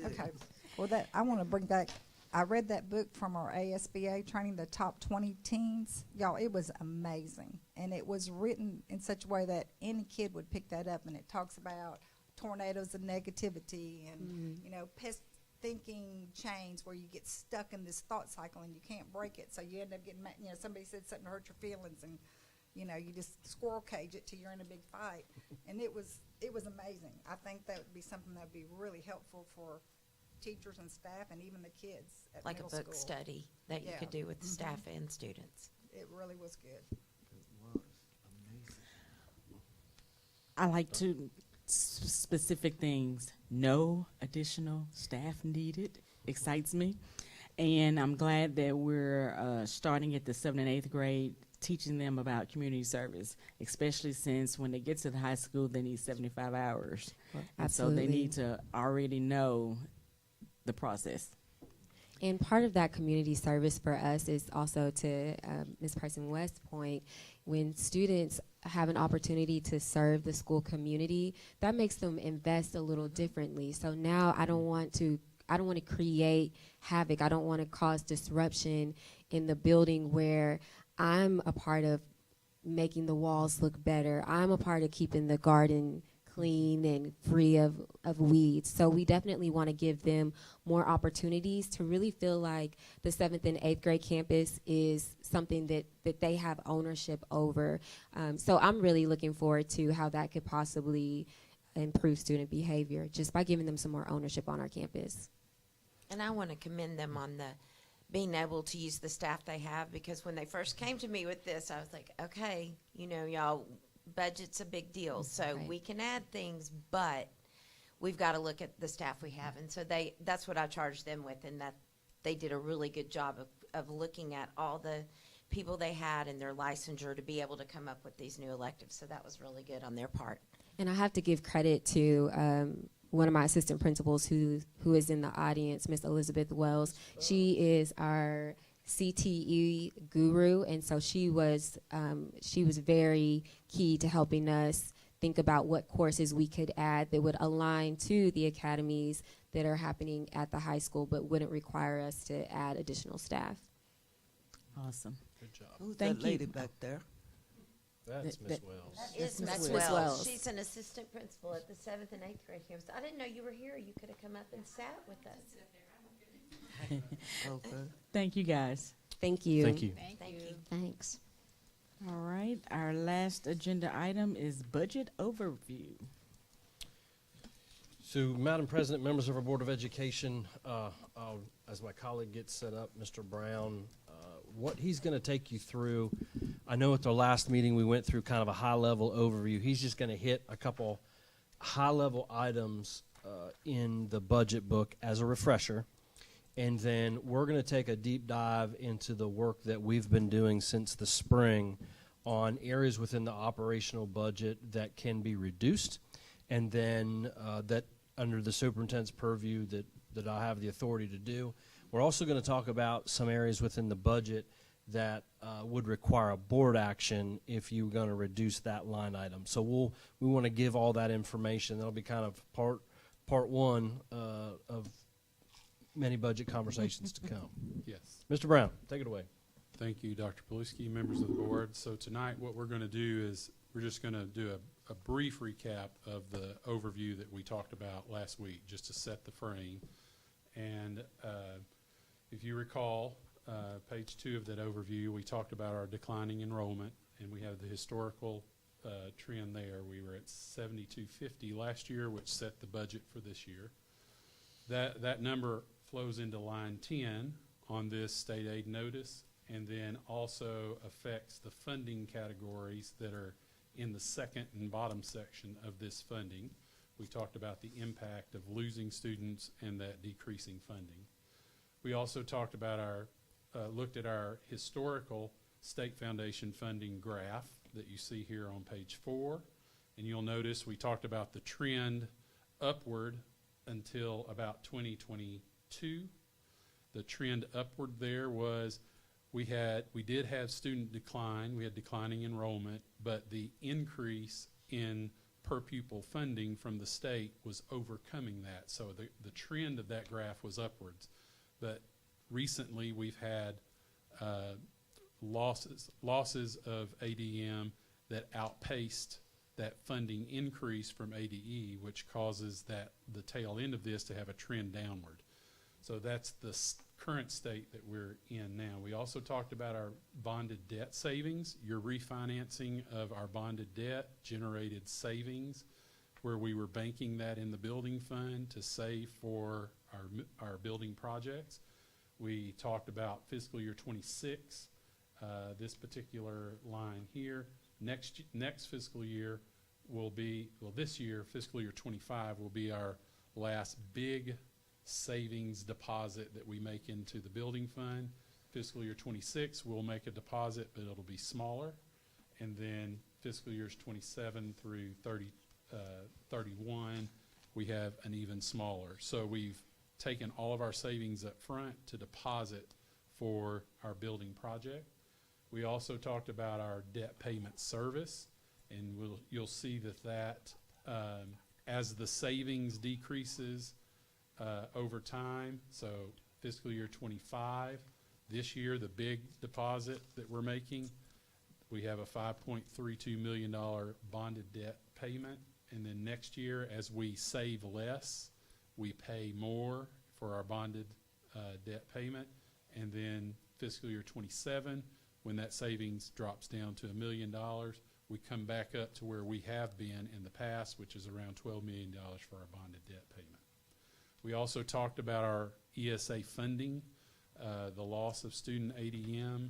Okay, well, I want to bring back, I read that book from our ASBA training, the top 20 teens. Y'all, it was amazing. And it was written in such a way that any kid would pick that up. And it talks about tornadoes and negativity and, you know, pest thinking chains where you get stuck in this thought cycle and you can't break it. So you end up getting mad, you know, somebody said something to hurt your feelings and, you know, you just squirrel cage it till you're in a big fight. And it was amazing. I think that would be something that would be really helpful for teachers and staff and even the kids at Like a middle book school. study that you Yeah. could do with the staff and students. It really was good. It was amazing. I like to specific things. No additional staff needed. Excites me. And I'm glad that we're starting at the 7th and 8th grade, teaching them about community service, especially since when they get to the high school, they need 75 hours. And so they need to already know the process. And part of that community service for us is also to Ms. Person West's point, when students have an opportunity to serve the school community, that makes them invest a little differently. So now I don't want to create havoc. I don't want to cause disruption in the building where I'm a part of making the walls look better. I'm a part of keeping the garden clean and free of weeds. So we definitely want to give them more opportunities to really feel like the 7th and 8th grade campus is something that they have ownership over. So I'm really looking forward to how that could possibly improve student behavior just by giving them some more ownership on our campus. And I want to commend them on the being able to use the staff they have, because when they first came to me with this, I was like, okay, you know, y'all, budget's a big deal, so Right. we can add things, but we've got to look at the staff we have. And so that's what I charged them with, and that they did a really good job of looking at all the people they had and their licensure to be able to come up with these new electives. So that was really good on their part. And I have to give credit to one of my assistant principals who is in the audience, Miss Elizabeth Wells. She is our CTE guru, and so she was very key to helping us think about what courses we could add that would align to the academies that are happening at the high school but wouldn't require us to add additional staff. Awesome. Good job. Who's Thank that lady you. back there? That's Miss that- Wells. That Yes, is Miss Miss Wells. Wells. She's an assistant principal at the 7th and 8th grade campus. I didn't know you were here. You could have come up and sat with us. Okay. Thank you, guys. Thank you. Thank you. Thank you. Thanks. All right, our last agenda item is budget overview. So, Madam President, members of our Board of Education, as my colleague gets set up, Mr. Brown, what he's going to take you through, I know at the last meeting we went through kind of a high-level overview. He's just going to hit a couple high-level items in the budget book as a refresher, and then we're going to take a deep dive into the work that we've been doing since the spring on areas within the operational budget that can be reduced, and then that under the superintendent's purview that I have the authority to do. We're also going to talk about some areas within the budget that would require a board action if you're going to reduce that line item. So we want to give all that information. That'll be kind of part one of many budget conversations to come. Yes. Mr. Brown, take it away. Thank you, Dr. Paluski, members of the board. So tonight what we're going to do is we're just going to do a brief recap of the overview that we talked about last week, just to set the frame. And if you recall, page 2 of that overview, we talked about our declining enrollment, and we have the historical trend there. We were at 7,250 last year, which set the budget for this year. That number flows into line 10 on this state aid notice, and then also affects the funding categories that are in the second and bottom section of this funding. We talked about the impact of losing students and that decreasing funding. We also talked about looked at our historical state foundation funding graph that you see here on page 4. And you'll notice we talked about the trend upward until about 2022. The trend upward there was we did have student decline. We had declining enrollment, but the increase in per pupil funding from the state was overcoming that. So the trend of that graph was upwards. But recently we've had losses of ADM that outpaced that funding increase from ADE, which causes the tail end of this to have a trend downward. So that's the current state that we're in now. We also talked about our bonded debt savings. Your refinancing of our bonded debt generated savings where we were banking that in the building fund to save for our building projects. We talked about fiscal year 26, this particular line here. Next fiscal year will be, this year, fiscal year 25, will be our last big savings deposit that we make into the building fund. Fiscal year 26, we'll make a deposit, but it'll be smaller. And then fiscal years 27 through 31, we have an even smaller. So we've taken all of our savings up front to deposit for our building project. We also talked about our debt payment service, and you'll see that as the savings decreases over time, so fiscal year 25, this year the big deposit that we're making, we have a $5.32 million bonded debt payment, and then next year as we save less, we pay more for our bonded debt payment, and then fiscal year 27, when that savings drops down to $1 million, we come back up to where we have been in the past, which is around $12 million for our bonded debt payment. We also talked about our ESA funding, the loss of student ADM,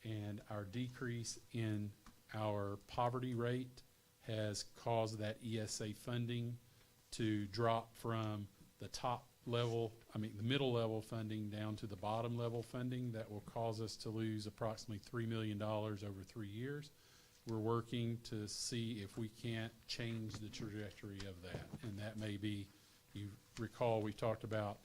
and our decrease in our poverty rate has caused that ESA funding to drop from the the middle level funding down to the bottom level funding. That will cause us to lose approximately $3 million over 3 years. We're working to see if we can't change the trajectory of that, and that may be, you recall we talked about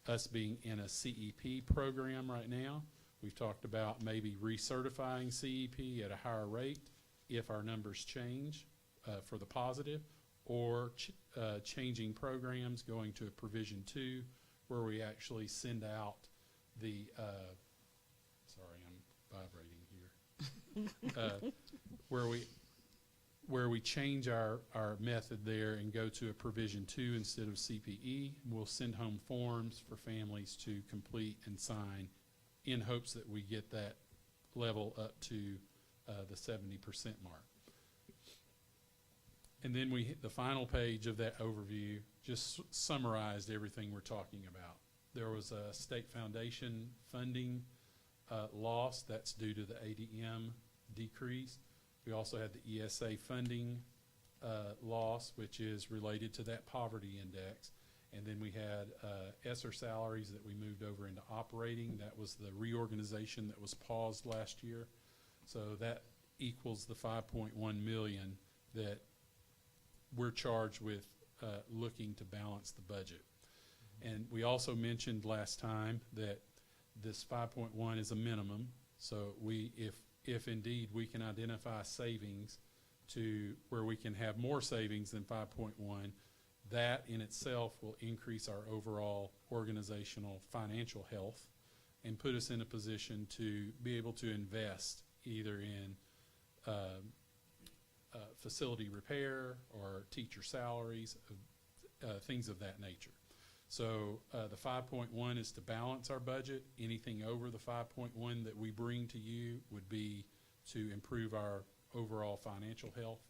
us being in a CEP program right now. We've talked about maybe recertifying CEP at a higher rate if our numbers change for the positive, or changing programs, going to a provision 2 where we actually send out the, sorry, I'm vibrating here, where we change our method there and go to a provision 2 instead of CPE. We'll send home forms for families to complete and sign in hopes that we get that level up to the 70% mark. And then we hit the final page of that overview, just summarized everything we're talking about. There was a state foundation funding loss that's due to the ADM decrease. We also had the ESA funding loss, which is related to that poverty index. And then we had ESSER salaries that we moved over into operating. That was the reorganization that was paused last year. So that equals the $5.1 million that we're charged with looking to balance the budget. And we also mentioned last time that this 5.1 is a minimum. So if indeed we can identify savings to where we can have more savings than 5.1, that in itself will increase our overall organizational financial health and put us in a position to be able to invest either in facility repair or teacher salaries, things of that nature. So the 5.1 is to balance our budget. Anything over the 5.1 that we bring to you would be to improve our overall financial health.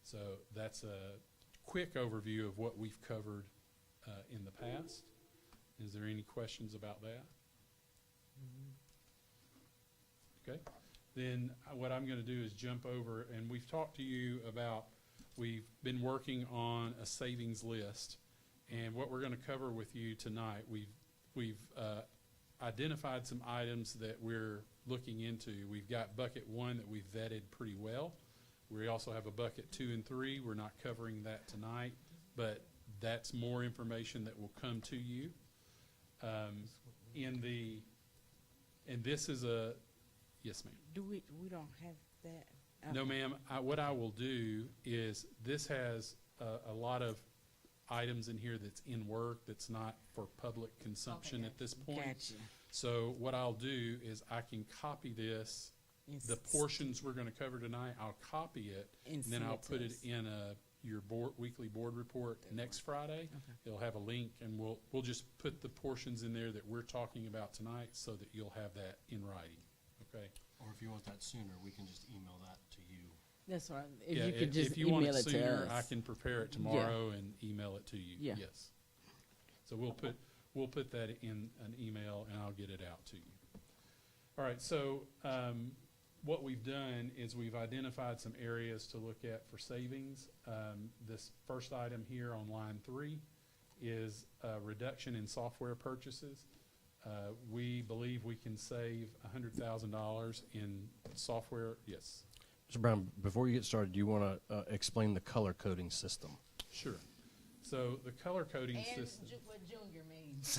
So that's a quick overview of what we've covered in the past. Is there any questions about that? Okay. Then what I'm going to do is jump over, and we've talked to you about, we've been working on a savings list, and what we're going to cover with you tonight, we've identified some items that we're looking into. We've got bucket 1 that we've vetted pretty well. We also have a bucket 2 and 3. We're not covering that tonight, but That's more information that will come to you. And this is yes, ma'am. We don't have that? No, ma'am. What I will do is this has a lot of items in here that's in work that's not for public consumption at this point. Gotcha. So what I'll do is I can copy this, the portions we're going to cover tonight. I'll copy it, and then I'll put it in your weekly board report next Friday. Okay. It'll have a link, and we'll just put the portions in there that we're talking about tonight, so that you'll have that in writing. Okay. Or if you want that sooner, we can just email that to you. That's right. If Yeah, you could just if you want email it it sooner, to I us. can prepare it tomorrow and email it to you. Yeah. Yes. So we'll put that in an email, and I'll get it out to you. All right. So what we've done is we've identified some areas to look at for savings. This first item here on line 3 is a reduction in software purchases. We believe we can save $100,000 in software. Yes. Mr. Brown, before you get started, do you want to explain the color coding system? Sure. So the color coding system. What junior means.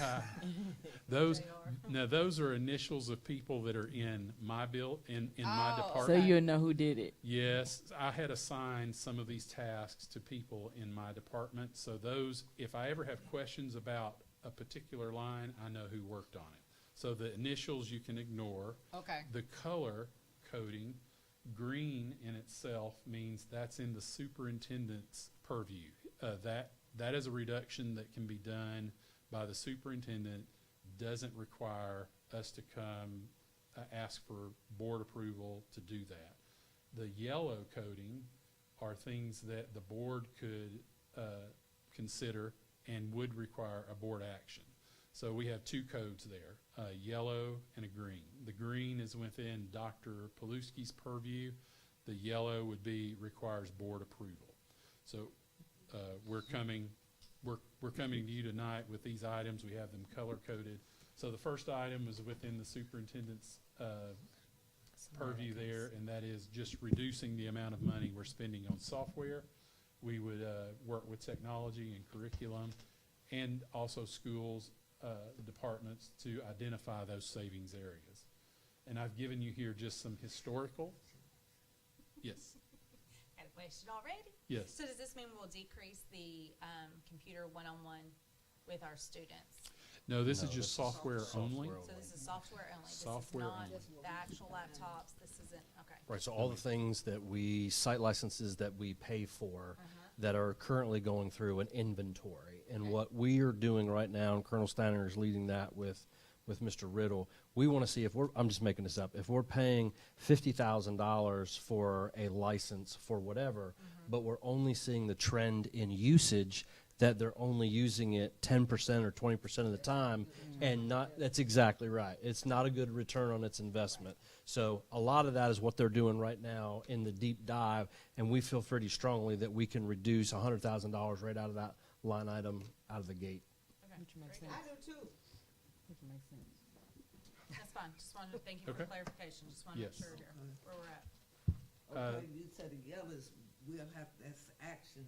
Those are initials of people that are in my in my So department. you'll know who did it. Yes, I had assigned some of these tasks to people in my department. So those, if I ever have questions about a particular line, I know who worked on it. So the initials you can ignore. Okay. The color coding, green in itself means that's in the superintendent's purview. That is a reduction that can be done by the superintendent, doesn't require us to come ask for board approval to do that. The yellow coding are things that the board could consider and would require a board action. So we have 2 codes there, a yellow and a green. The green is within Dr. Paluski's purview. The yellow would be requires board approval. So we're coming to you tonight with these items. We have them color coded. So the first item is within the superintendent's purview there, and that is just reducing the amount of money we're spending on software. We would work with technology and curriculum, and also schools, departments, to identify those savings areas. And I've given you here just some historical. Yes. Had a question already? Yes. So does this mean we'll decrease the computer one-on-one with our students? No, this No, is just software only. So this is software only? Software This is only. not the actual laptops? This isn't, okay. Right, so all the things that site licenses that we pay for that are currently going through an inventory. And Okay. what we are doing right now, and Colonel Steiner is leading that with Mr. Riddle, we want to see if I'm just making this up, if we're paying $50,000 for a license for whatever, but we're only seeing the trend in usage that they're only using it 10% or 20% of the time, and that's exactly right. It's not a good return on its investment. So a lot of that is what they're doing right now in the deep dive, and we feel pretty strongly that we can reduce $100,000 right out of that line item out of the gate. Okay. Which makes Very sense. good. Which makes sense. That's fine. Just wanted to thank you Okay. for clarification. Just want to make Yes. sure where we're at. Okay, you said the yellow is, that's action,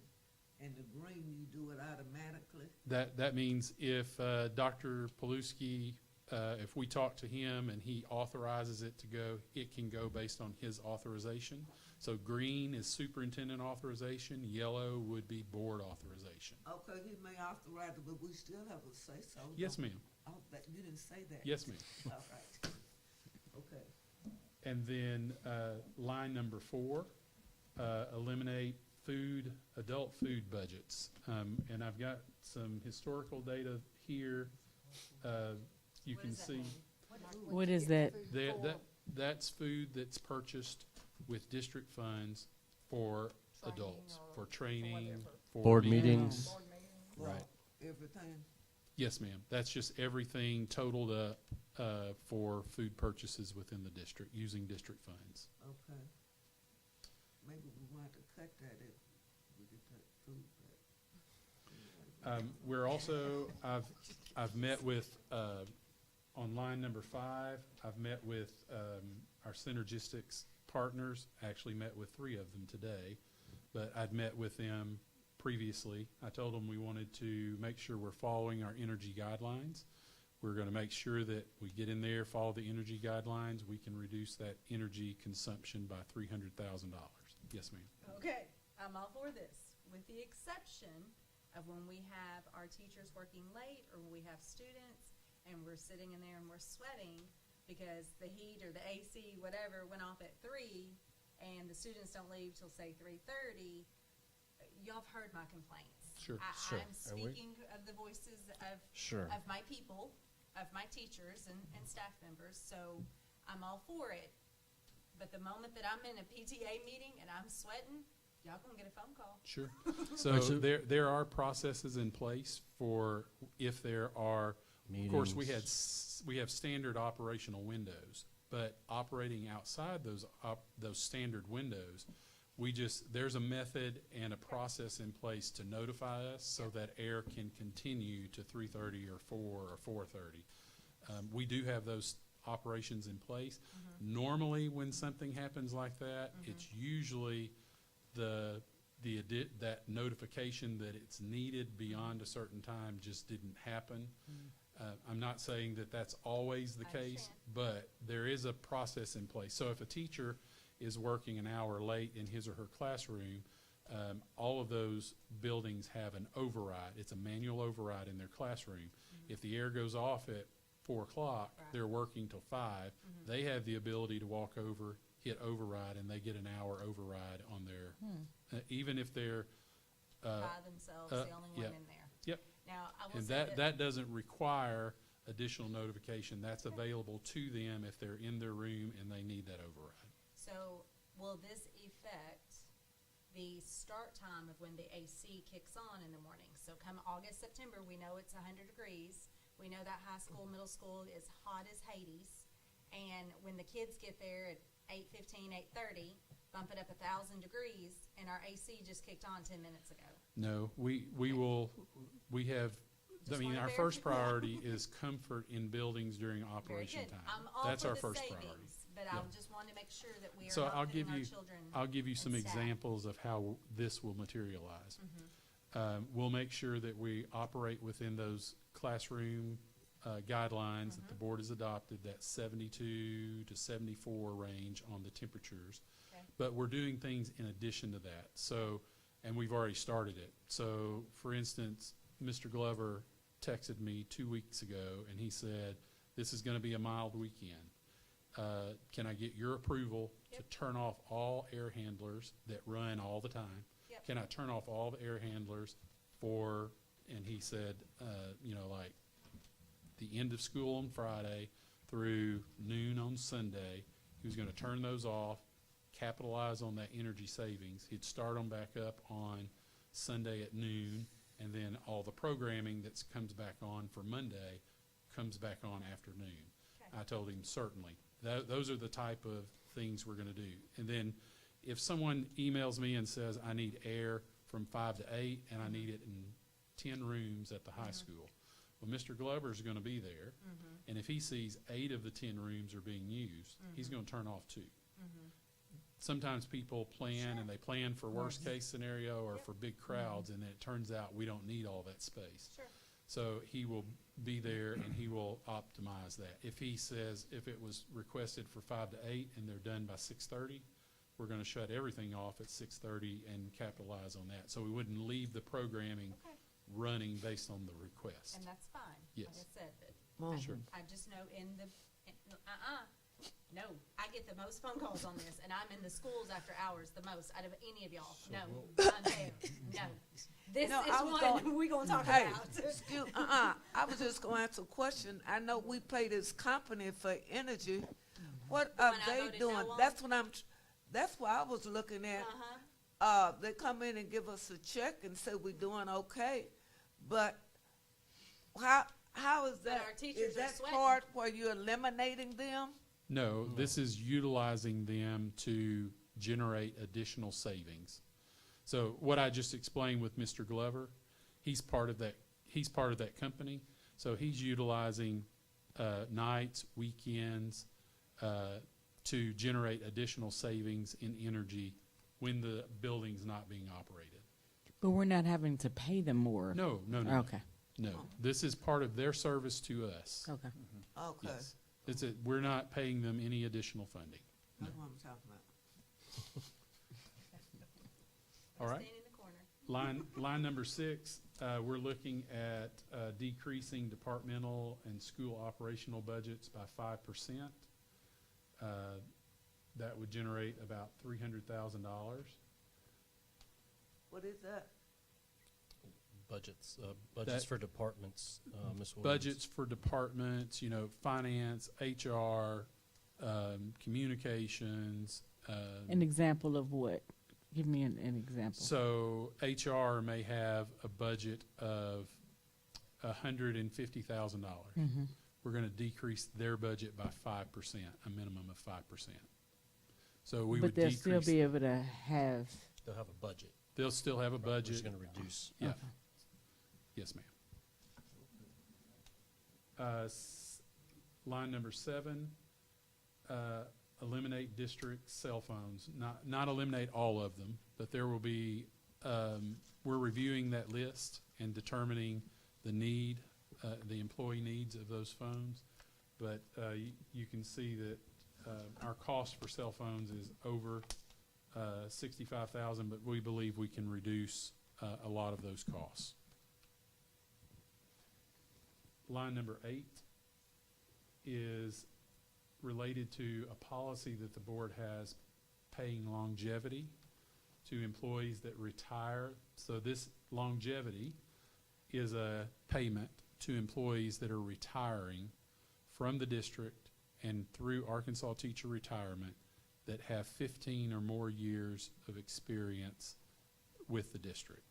and the green, you do it automatically? That means if Dr. Paluski, if we talk to him and he authorizes it to go, it can go based on his authorization. So green is superintendent authorization, yellow would be board authorization. Okay, he may authorize it, but we still have a say-so. Yes, ma'am. Oh, you didn't say that. Yes, ma'am. All right. Okay. And then line number 4, eliminate adult food budgets. And I've got some historical data here. You What can does that see mean? What is that? that's food that's purchased with district funds for Training adults, or for training, whatever. for Board meetings. Board meeting. Right. Everything? Yes, ma'am. That's just everything totaled up for food purchases within the district, using district funds. Okay. Maybe we want to cut that if we get that food back. We're also, I've met with, on line number 5, I've met with our synergistics partners, actually met with 3 of them today, but I'd met with them previously. I told them we wanted to make sure we're following our energy guidelines. We're going to make sure that we get in there, follow the energy guidelines. We can reduce that energy consumption by $300,000. Yes, ma'am. Okay, I'm all for this, with the exception of when we have our teachers working late or when we have students and we're sitting in there and we're sweating because the heat or the AC, whatever, went off at 3 and the students don't leave till say 3:30. Y'all have heard my complaints. Sure. I'm speaking of the voices of Sure. of my people, of my teachers and staff members, so I'm all for it. But the moment that I'm in a PTA meeting and I'm sweating, y'all gonna get a phone call. Sure. Right, So so- there are processes in place for if there are, of course, we have standard operational windows, but operating outside those standard windows, there's a method and a process in place to notify us so that air can continue to 3:30 or 4 or 4:30. We do have those operations in place. Normally, when something happens like that, it's usually that notification that it's needed beyond a certain time just didn't happen. I'm not saying that that's always the case, but there is a process in place. So if a teacher is working an hour late in his or her classroom, all of those buildings have an override. It's a manual override in their classroom. If the air goes off at 4 o'clock, they're working till 5. They have the ability to walk over, hit override, and they get an hour override on their, even if they're By themselves, the only one yeah. in there. Yep. Now, I will And say that doesn't require additional notification. That's available to them if they're in their room and they need that override. So will this affect the start time of when the AC kicks on in the morning? So come August, September, we know it's 100 degrees. We know that high school, middle school is hot as Hades. And when the kids get there at 8:15, 8:30, bump it up 1,000 degrees, and our AC just kicked on 10 minutes ago. No, we have, Just I mean, wanna our verify. first priority is comfort in buildings during Very operation good. time. I'm all That's for our the first savings, priority. but I just want to make sure that we are So not I'll putting give our you, children I'll give you some and staff. examples of how this will materialize. Mm-hmm. We'll make sure that we operate within those classroom guidelines that the board has adopted, that 72 to 74 range on the temperatures. Okay. But we're doing things in addition to that. So, and we've already started it. So, for instance, Mr. Glover texted me 2 weeks ago, and he said, this is going to be a mild weekend. Can I get your approval to turn off all air handlers that run all the time? Yep. Can I turn off all the air handlers for, and he said, like the end of school on Friday through noon on Sunday, he was going to turn those off, capitalize on that energy savings. He'd start them back up on Sunday at noon, and then all the programming that comes back on for Monday comes back on afternoon. Okay. I told him certainly. Those are the type of things we're going to do. And then if someone emails me and says, I need air from 5 to 8 and I need it in 10 rooms at the high school, well, Mr. Glover's going to be there, and if he sees 8 of the 10 rooms are being used, he's going to turn off 2. Sometimes people plan, and they plan for worst case scenario or for big crowds, and then it turns out we don't need all that space. Sure. So he will be there, and he will optimize that. If he says, if it was requested for 5 to 8 and they're done by 6:30, we're going to shut everything off at 6:30 and capitalize on that. So we wouldn't leave the programming Okay. running based on the request. And that's fine. Yes. Like I said, but Sure. I just know no, I get the most phone calls on this, and I'm in the schools after hours the most out of any of y'all. No, I'm there. No. This No, is I was one going- we're going to talk Hey, about. excuse, I was just going to ask a question. I know we pay this company for energy. What The are one I they voted doing? no on? That's what I was looking at. Uh-huh. They come in and give us a check and say we're doing okay, but how is that? our teachers Is are that sweating. part where you're eliminating them? No, this is utilizing them to generate additional savings. So what I just explained with Mr. Glover, he's part of that company. So he's utilizing nights, weekends to generate additional savings in energy when the building's not being operated. But we're not having to pay them more. No. Okay. No, this is part of their service to us. Okay. Okay. Yes. We're not paying them any additional funding. That's what I'm talking about. All right. Stand in the corner. Line number 6, we're looking at decreasing departmental and school operational budgets by 5%. That would generate about $300,000. What is that? Budgets That- for departments, Ms. Williams. Budgets for departments, finance, HR, communications. An example of what? Give me an example. So HR may have a budget of $150,000. Mm-hmm. We're going to decrease their budget by 5%, a minimum of 5%. So we But would they'll decrease. still be able to have. They'll have a budget. They'll still have a We're budget. just going to reduce. Yeah. Okay. Yes, ma'am. Line number 7, eliminate district cell phones. Not eliminate all of them, but there will be, we're reviewing that list and determining the need, the employee needs of those phones. But you can see that our cost for cell phones is over $65,000, but we believe we can reduce a lot of those costs. Line number 8 is related to a policy that the board has paying longevity to employees that retire. So this longevity is a payment to employees that are retiring from the district and through Arkansas Teacher Retirement that have 15 or more years of experience with the district.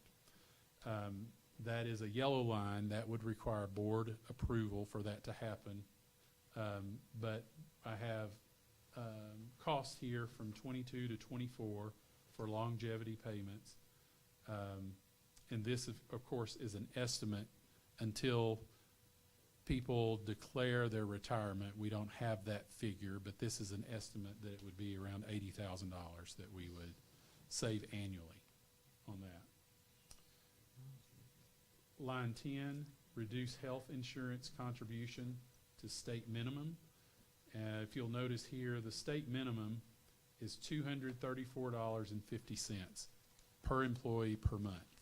That is a yellow line. That would require board approval for that to happen. But I have costs here from 22 to 24 for longevity payments. And this, of course, is an estimate until people declare their retirement. We don't have that figure, but this is an estimate that it would be around $80,000 that we would save annually on that. Line 10, reduce health insurance contribution to state minimum. If you'll notice here, the state minimum is $234.50 per employee per month.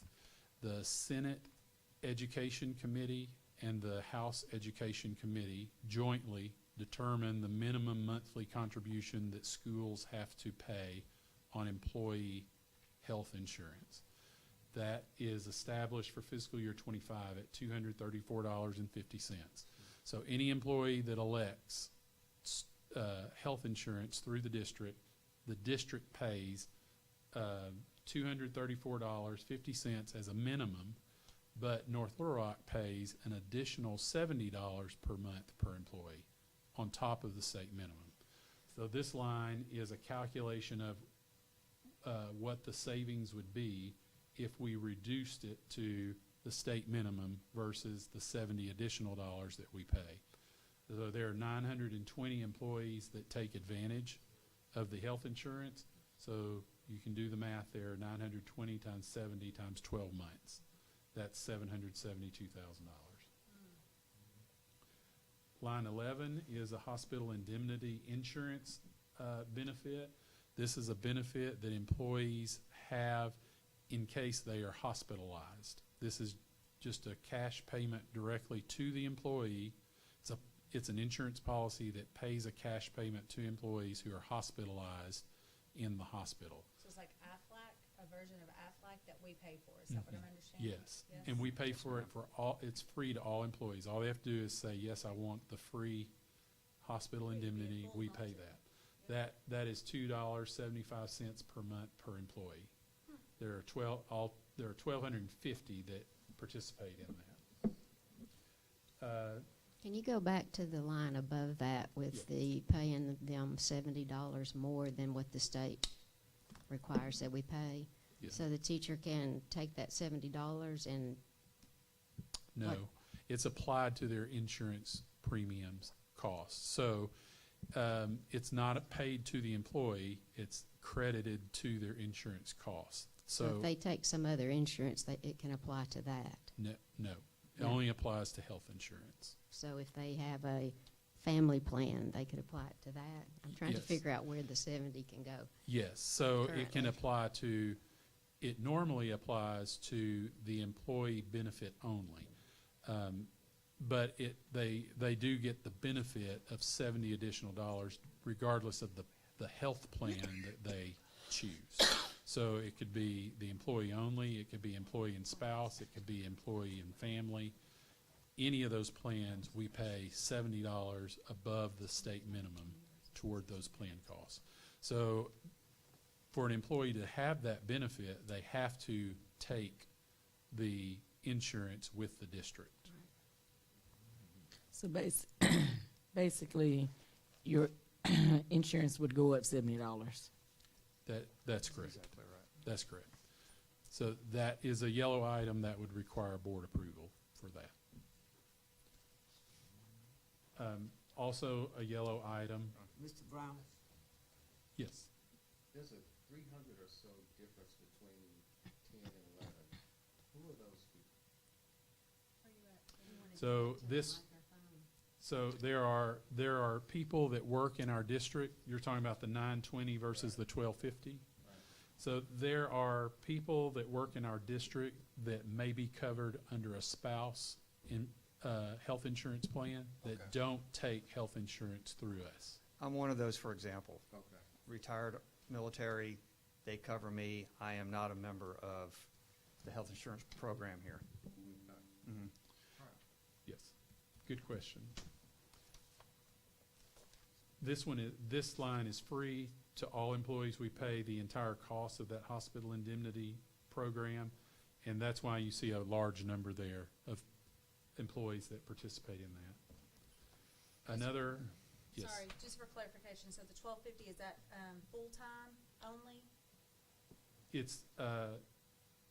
The Senate Education Committee and the House Education Committee jointly determine the minimum monthly contribution that schools have to pay on employee health insurance. That is established for fiscal year 25 at $234.50. So any employee that elects health insurance through the district pays $234.50 as a minimum, but North Little Rock pays an additional $70 per month per employee on top of the state minimum. So this line is a calculation of what the savings would be if we reduced it to the state minimum versus the $70 additional that we pay. So there are 920 employees that take advantage of the health insurance. So you can do the math there, 920 times 70 times 12 months. That's $772,000. Line 11 is a hospital indemnity insurance benefit. This is a benefit that employees have in case they are hospitalized. This is just a cash payment directly to the employee. It's an insurance policy that pays a cash payment to employees who are hospitalized in the hospital. So it's like Aflac, a version of Aflac that we pay for, is that what I'm understanding? Yes, and we pay for it for all, it's free to all employees. All they have to do is say, yes, I want the free hospital indemnity, we pay that. That is $2.75 per month per employee. There are 1,250 that participate in that. Can you go back to the line above that with the paying them $70 more than what the state requires that we pay? Yes. So the teacher can take that $70 and... No, it's applied to their insurance premiums costs. So it's not paid to the employee, it's credited to their insurance costs. So if they take some other insurance, it can apply to that. No, it No. only applies to health insurance. So if they have a family plan, they could apply it to that. I'm trying to Yes. figure out where the 70 can go. Yes, so it can Currently. apply to, it normally applies to the employee benefit only. But they do get the benefit of $70 additional regardless of the health plan that they choose. So it could be the employee only, it could be employee and spouse, it could be employee and family. Any of those plans, we pay $70 above the state minimum toward those plan costs. So for an employee to have that benefit, they have to take the insurance with the district. So basically, your insurance would go up $70. That's correct. Exactly right. That's correct. So that is a yellow item that would require board approval for that. Also a yellow item, Mr. Brown? yes. There's a 300 or so difference between 10 and 11. Who are those people? So so there are people that work in our district. You're talking about the 920 versus the 1250. So there are people that work in our district that may be covered under a spouse in health insurance plan that don't take health insurance through us. I'm one of those, for example. Okay. Retired military, they cover me. I am not a member of the health insurance program here. Mhm. Yes, good question. This line is free to all employees. We pay the entire cost of that hospital indemnity program, and that's why you see a large number there of employees that participate in that. Another, yes. Sorry, just for clarification, so the 1250, is that full-time only It's,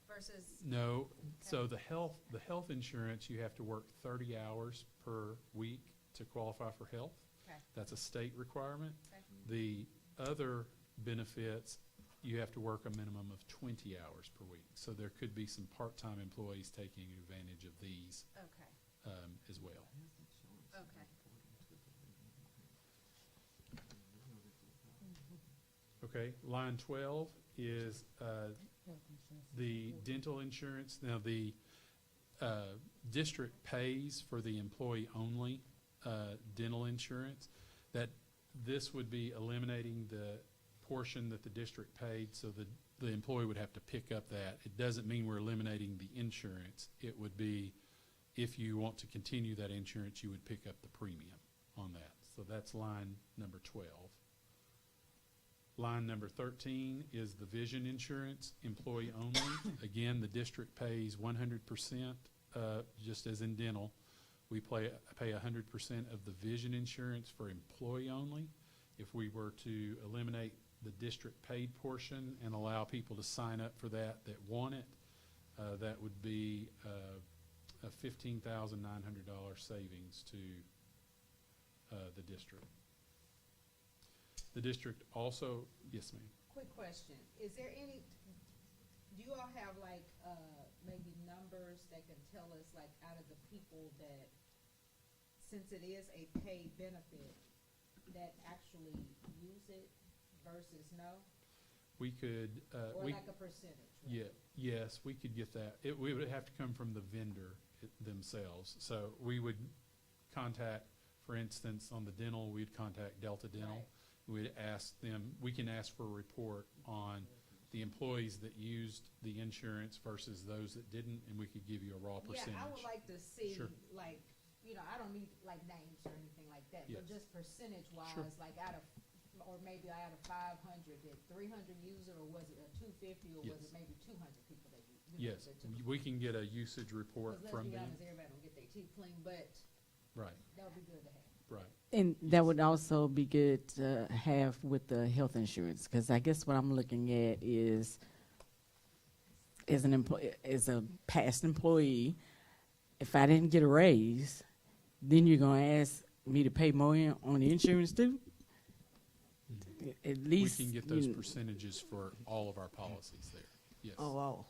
versus? no, so the health insurance, you have to work 30 hours per week to qualify for health. Okay. That's a state requirement. Okay. The other benefits, you have to work a minimum of 20 hours per week. So there could be some part-time employees taking advantage of these Okay, as well. okay. Okay, line 12 is the dental insurance. Now, the district pays for the employee-only dental insurance. That this would be eliminating the portion that the district paid, so the employee would have to pick up that. It doesn't mean we're eliminating the insurance. It would be, if you want to continue that insurance, you would pick up the premium on that. So that's line number 12. Line number 13 is the vision insurance, employee only. Again, the district pays 100%, just as in dental. We pay 100% of the vision insurance for employee only. If we were to eliminate the district paid portion and allow people to sign up for that want it, that would be a $15,900 savings to the district. The district also, yes, ma'am. Quick question, is there any, do you all have like, maybe numbers that can tell us, like, out of the people that, since it is a paid benefit, that actually use it versus no? We could, Or we, like a percentage? yeah, yes, we could get that. We would have to come from the vendor themselves. So we would contact, for instance, on the dental, we'd contact Delta Dental. Right. We'd ask them, we can ask for a report on the employees that used the insurance versus those that didn't, and we could give you a raw percentage. Yeah, I would like to see, Sure. like, you know, I don't need like names or anything like that, but Yes. just percentage wise, Sure. like out of, or maybe out of 500, did 300 use it, or was it a 250, or was Yes. it maybe 200 people that you know, Yes, that took it? we can get a usage report 'Cause let's from be them. honest, everybody don't get their teeth clean, but Right, that would be good to have. right. And that would also be good to have with the health insurance, because I guess what I'm looking at is, as a past employee, if I didn't get a raise, then you're gonna ask me to pay more on the insurance too? At We least can get those percentages for all of our policies there. Yes. Oh, all.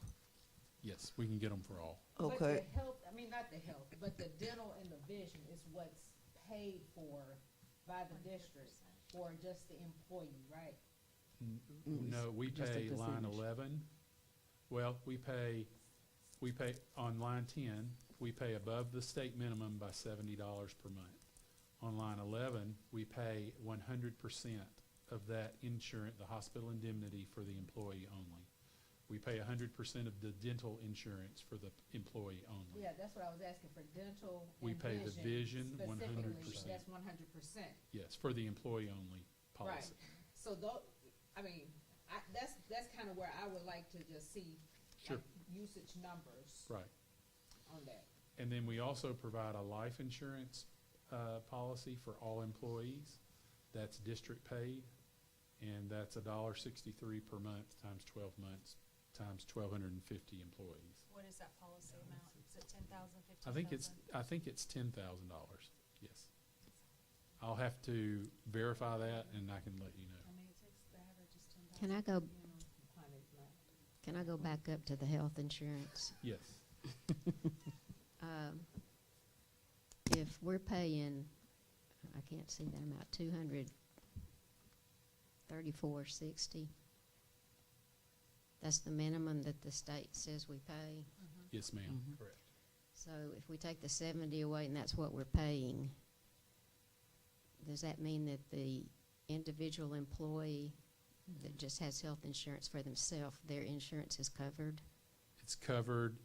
Yes, we can get them for all. But Okay. the health, I mean, not the health, but the dental and the vision is what's paid for by the district for just the employee, right? No, we Just a pay line percentage. 11. Well, we pay on line 10, we pay above the state minimum by $70 per month. On line 11, we pay 100% of that insurance, the hospital indemnity for the employee only. We pay 100% of the dental insurance for the employee only. Yeah, that's what I was asking for dental We and pay the vision specifically, 100%. that's 100%. Yes, for the employee only Right. policy. So I mean, that's kind of where I would like to just see Sure. like, usage numbers Right. on that. And then we also provide a life insurance policy for all employees. That's district paid, and that's $1.63 per month times 12 months times 1,250 employees. What is that policy amount? Is it 10,000, 15,000? I think it's $10,000. Yes. I'll have to verify that, and I can let you know. I mean, it takes the average is 10,000. Can I go, You know, climate, like, can I go back up to the health insurance? Yes. If we're paying, I can't see that amount, 234.60. That's the minimum that the state says we pay. Yes, ma'am. Mhm. Correct. So if we take the 70 away and that's what we're paying, does that mean that the individual employee that just has health insurance for themselves, their insurance is covered? It's covered,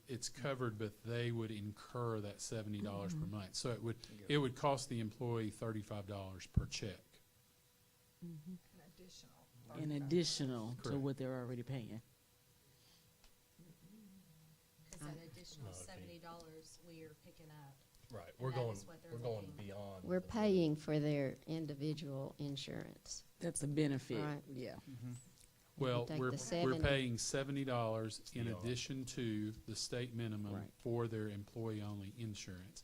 but they would incur that $70 per month. So it would cost the employee $35 per check. An additional. In additional to Correct. what they're already paying. Because that additional $70 we are picking up. Right, And that is what they're looking- beyond. We're paying for their individual insurance. That's a benefit. Right. Yeah. Well, take we're the 70 paying $70 in Beyond. addition to the state minimum Right. for their employee-only insurance.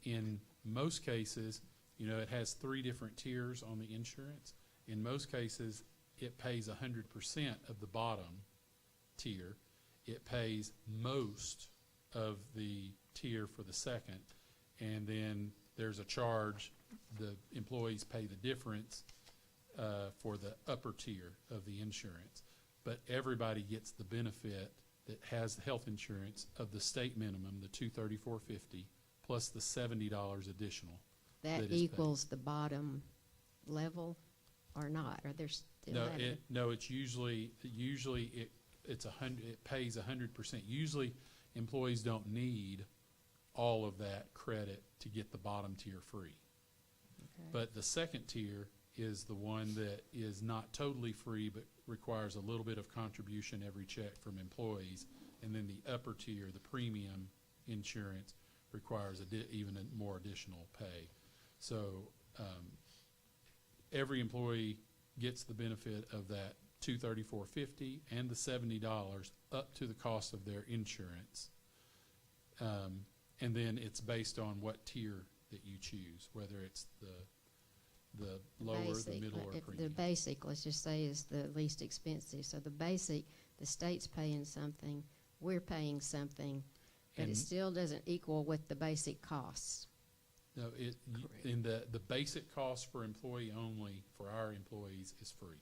In most cases, it has 3 different tiers on the insurance. In most cases, it pays 100% of the bottom tier. It pays most of the tier for the second, and then there's a charge. The employees pay the difference for the upper tier of the insurance. But everybody gets the benefit that has the health insurance of the state minimum, the $234.50, plus the $70 additional. That That is paid. equals the bottom level or not? Or there's still No, it's usually it's 100. It pays 100%. Usually, employees don't need all of that credit to get the bottom tier free. Okay. But the second tier is the one that is not totally free, but requires a little bit of contribution every check from employees. And then the upper tier, the premium insurance, requires even more additional pay. So every employee gets the benefit of that $234.50 and the $70 up to the cost of their insurance. And then it's based on what tier that you choose, whether it's the lower, the middle, or if premium. the basic, let's just say, is the least expensive. So the basic, the state's paying something, we're paying something, but And- it still doesn't equal what the basic costs. No, in the basic cost for employee only for our employees is free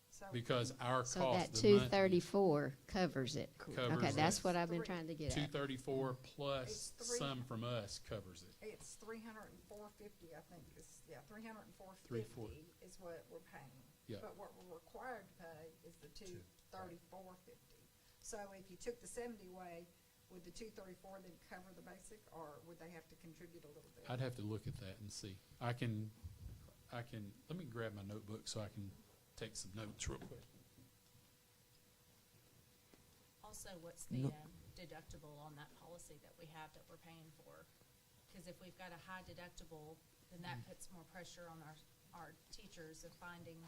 So because our So cost that the monthly 234 covers it. covers Okay, that's that. what I've been trying to get at. 234 plus It's three- some from us covers it. it's 304.50, I think, is, yeah, 304.50 304. is what we're paying. Yeah. But what we're required to pay is the 234.50. So if you took the 70 away, would the 234 then cover the basic, or would they have to contribute a little bit? I'd have to look at that and see. I can, let me grab my notebook so I can take some notes real quick. Also, what's the No. deductible on that policy that we have that we're paying for? Because if we've got a high deductible, then that puts more pressure on our teachers of finding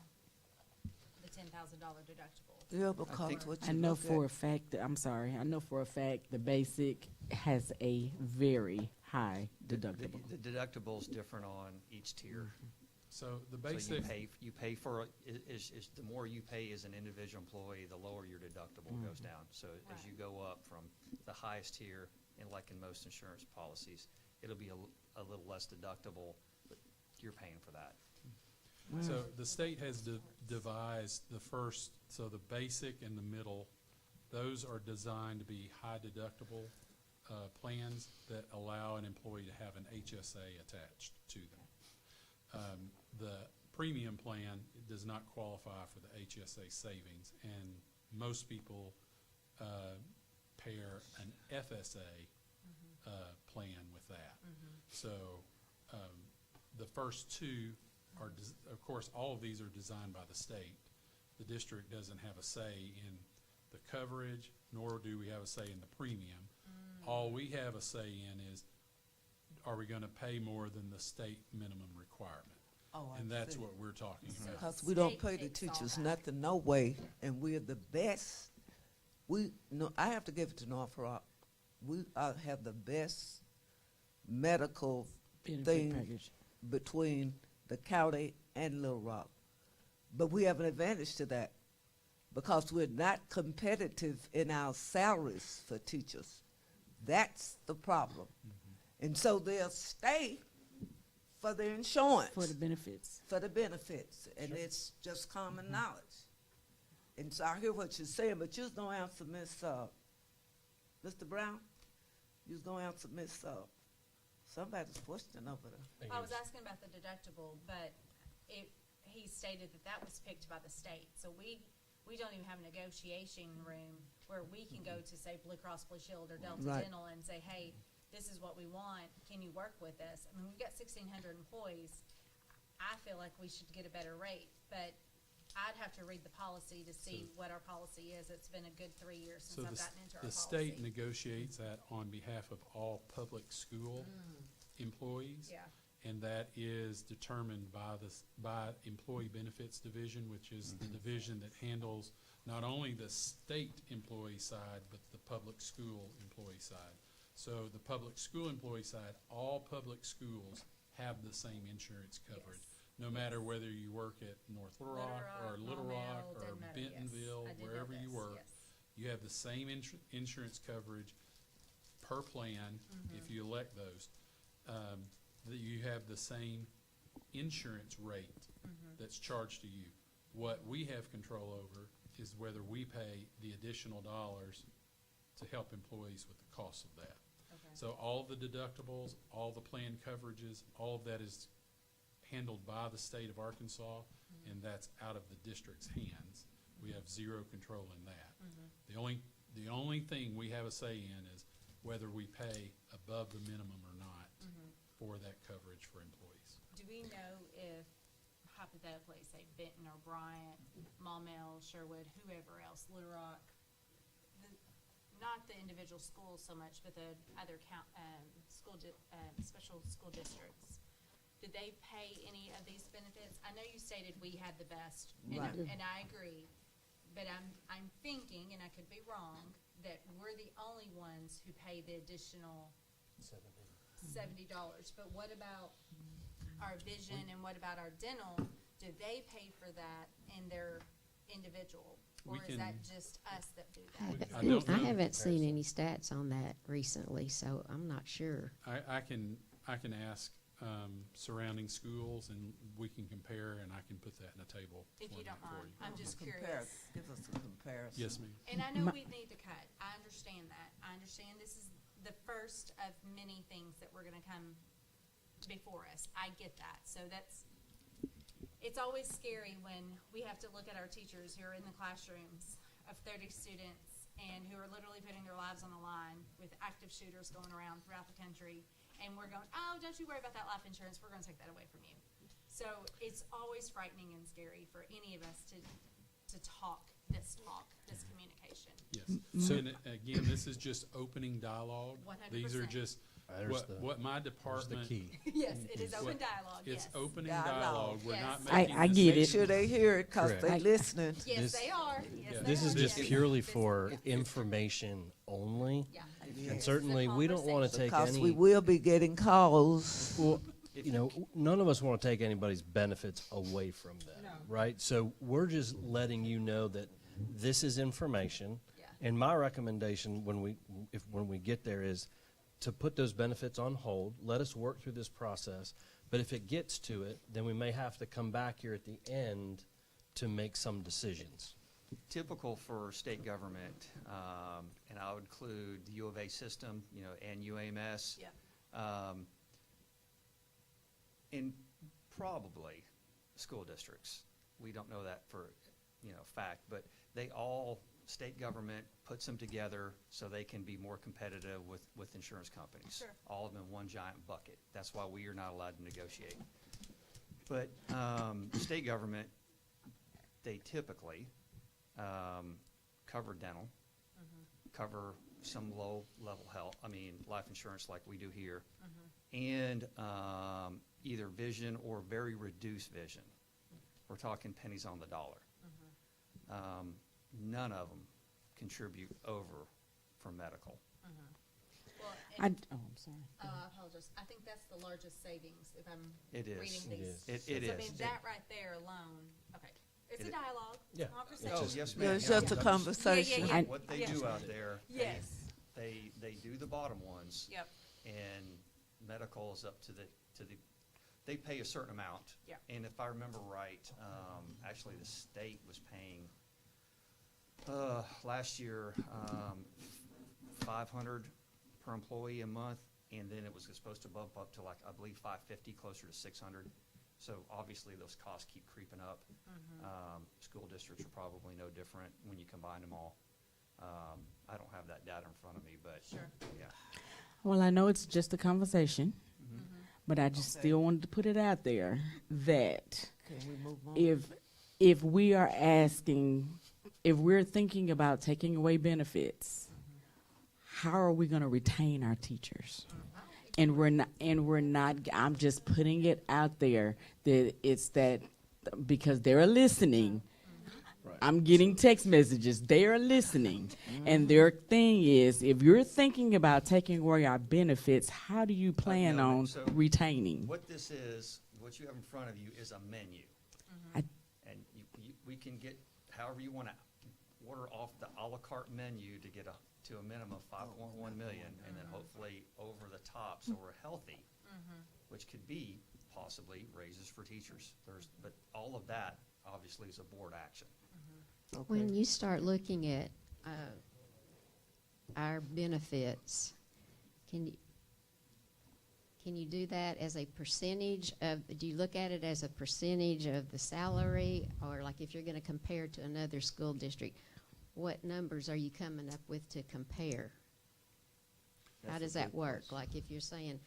the $10,000 deductible. Yeah, because what you I know look for a at, fact, I know for a fact the basic has a very high deductible. The deductible's different on each tier. So the So basic, you pay for, is the more you pay as an individual employee, the lower your deductible goes down. So as you go up from the highest tier, and like in most insurance policies, it'll be a little less deductible, but you're paying for that. so the state has devised the first, so the basic and the middle, those are designed to be high deductible plans that allow an employee to have an HSA attached to them. The premium plan does not qualify for the HSA savings, and most people pair an FSA plan with that. So the first two are, of course, all of these are designed by the state. The district doesn't have a say in the coverage, nor do we have a say in the premium. All we have a say in is, are we going to pay more than the state minimum requirement? Oh, I And that's see. what we're talking about. Because we don't State pay the takes all teachers that. nothing, no way, and we're the best. I have to give it to North Rock. We have the best medical Benefit thing package. between the county and Little Rock. But we have an advantage to that because we're not competitive in our salaries for teachers. That's the problem. And so they'll stay for the insurance. For the benefits. For the benefits, and it's just common knowledge. And so I hear what you're saying, but you was gonna answer Mr. Brown? You was gonna answer somebody's question over there. I was asking about the deductible, but he stated that was picked by the state. So we don't even have a negotiation room where we can go to, say, Blue Cross Blue Shield or Delta Right. Dental and say, hey, this is what we want. Can you work with us? I mean, we've got 1,600 employees. I feel like we should get a better rate, but I'd have to read the policy to see what our policy is. It's been a good 3 years So since I've gotten into our the policy. state negotiates that on behalf of all public school employees. Yeah. And that is determined by Employee Benefits Division, which is the division that handles not only the state employee side, but the public school employee side. So the public school employee side, all public schools have the same insurance coverage, no matter whether you work at North Little Rock or Little Rock Maumelle, or doesn't matter, yes. Bentonville, I did know wherever you this, work. yes. You have the same insurance coverage per plan if you elect those. That you have the same insurance rate that's charged to you. What we have control over is whether we pay the additional dollars to help employees with the cost of that. Okay. So all the deductibles, all the plan coverages, all of that is handled by the state of Arkansas, and that's out of the district's hands. We have zero control in that. The only thing we have a say in is whether we pay above the minimum or not for that coverage for employees. Do we know if, hypothetically, say Benton or Bryant, Maumelle, Sherwood, whoever else, Little Rock, not the individual schools so much, but the other special school districts, did they pay any of these benefits? I know you stated we had the best, and, Right. and I agree, but I'm thinking, and I could be wrong, that we're the only ones who pay the additional $70. But what about our vision and what about our dental? Do they pay for that in their individual? Or We is that can- just us that do I that? don't I know. haven't seen any stats on that recently, so I'm not sure. I can ask surrounding schools, and we can compare, and I can put that in a table If you don't format for mind, you. I'm just Compare- curious. Give us a comparison. Yes, ma'am. And I know we need to cut. I understand that. I understand this is the first of many things that we're gonna come before us. I get that. So it's always scary when we have to look at our teachers who are in the classrooms of 30 students and who are literally putting their lives on the line with active shooters going around throughout the country. And we're going, oh, don't you worry about that life insurance. We're gonna take that away from you. So it's always frightening and scary for any of us to talk, this communication. Yes. And again, this is just opening dialogue. 100%. These are just, what my department. Yes, it is open dialogue, yes. It's opening Dialogue. dialogue. We're Yes. not I making get decisions. it. Make sure they hear it, cause Correct. they listening. Yes, This- they are. Yes, Yeah. they This is are. just Yes. purely This- for information only. Yeah. And certainly, we don't want to take Because any. we will be getting calls. Well, you know, none of us want to take anybody's benefits away from them, right? So we're just letting you know that this is information. Yeah. And my recommendation when we get there is to put those benefits on hold, let us work through this process. But if it gets to it, then we may have to come back here at the end to make some decisions. Typical for state government, and I would include the U of A system, you know, and UAMS. Yeah. And probably school districts. We don't know that for, you know, fact, but they all, state government puts them together so they can be more competitive with insurance companies. Sure. All of them in one giant bucket. That's why we are not allowed to negotiate. But state government, they typically cover dental, cover some low-level health, life insurance like we do here, and either vision or very reduced vision. We're talking pennies on the dollar. None of them contribute over for medical. Well, I'm sorry. I apologize. I think that's the largest savings if I'm It is. reading It these. is. It So, I is. mean, that right there alone, okay. It's a dialogue, it's Yeah. a conversation. Oh, yes, Yeah, ma'am. it's just a Yeah. conversation. Yeah. What they Yes. do out there, Yes. they do the bottom ones. Yep. And medical is up to the, they pay a certain amount. Yeah. And if I remember right, actually the state was paying, last year, $500 per employee a month, and then it was supposed to bump up to like, I believe, $550, closer to $600. So obviously those costs keep creeping up. School districts are probably no different when you combine them all. I don't have that data in front of me, but Sure. yeah. Well, I know it's just a conversation, but I just still wanted to put it out there that Can we move on? if we are asking, if we're thinking about taking away benefits, how are we going to retain our teachers? And we're not, I'm just putting it out there that it's that because they're listening. Right. I'm getting text messages. They are listening. And their thing is, if you're thinking about taking away our benefits, how do you plan no, on so retaining? What this is, what you have in front of you is a menu. I- And we can get, however you want to order off the a la carte menu to get to a minimum of 5.1 million, and then hopefully over the top, so we're healthy, which could be possibly raises for teachers. But all of that obviously is a board action. When you start looking at our benefits, can you do that as a percentage of, do you look at it as a percentage of the salary? Or like if you're going to compare to another school district, what numbers are you coming up with to compare? How That's a does that good work? question. Like if you're saying,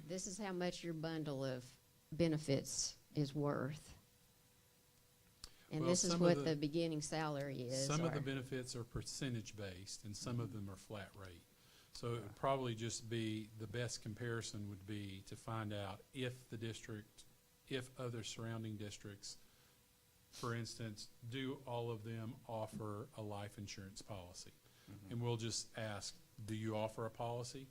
this is how much your bundle of benefits is worth. And Well, this is some of what the- the beginning salary is. Some of the or- benefits are percentage-based, and some of them are flat rate. So it would probably just be, the best comparison would be to find out if the district, if other surrounding districts, for instance, do all of them offer a life insurance policy? And we'll just ask, do you offer a policy?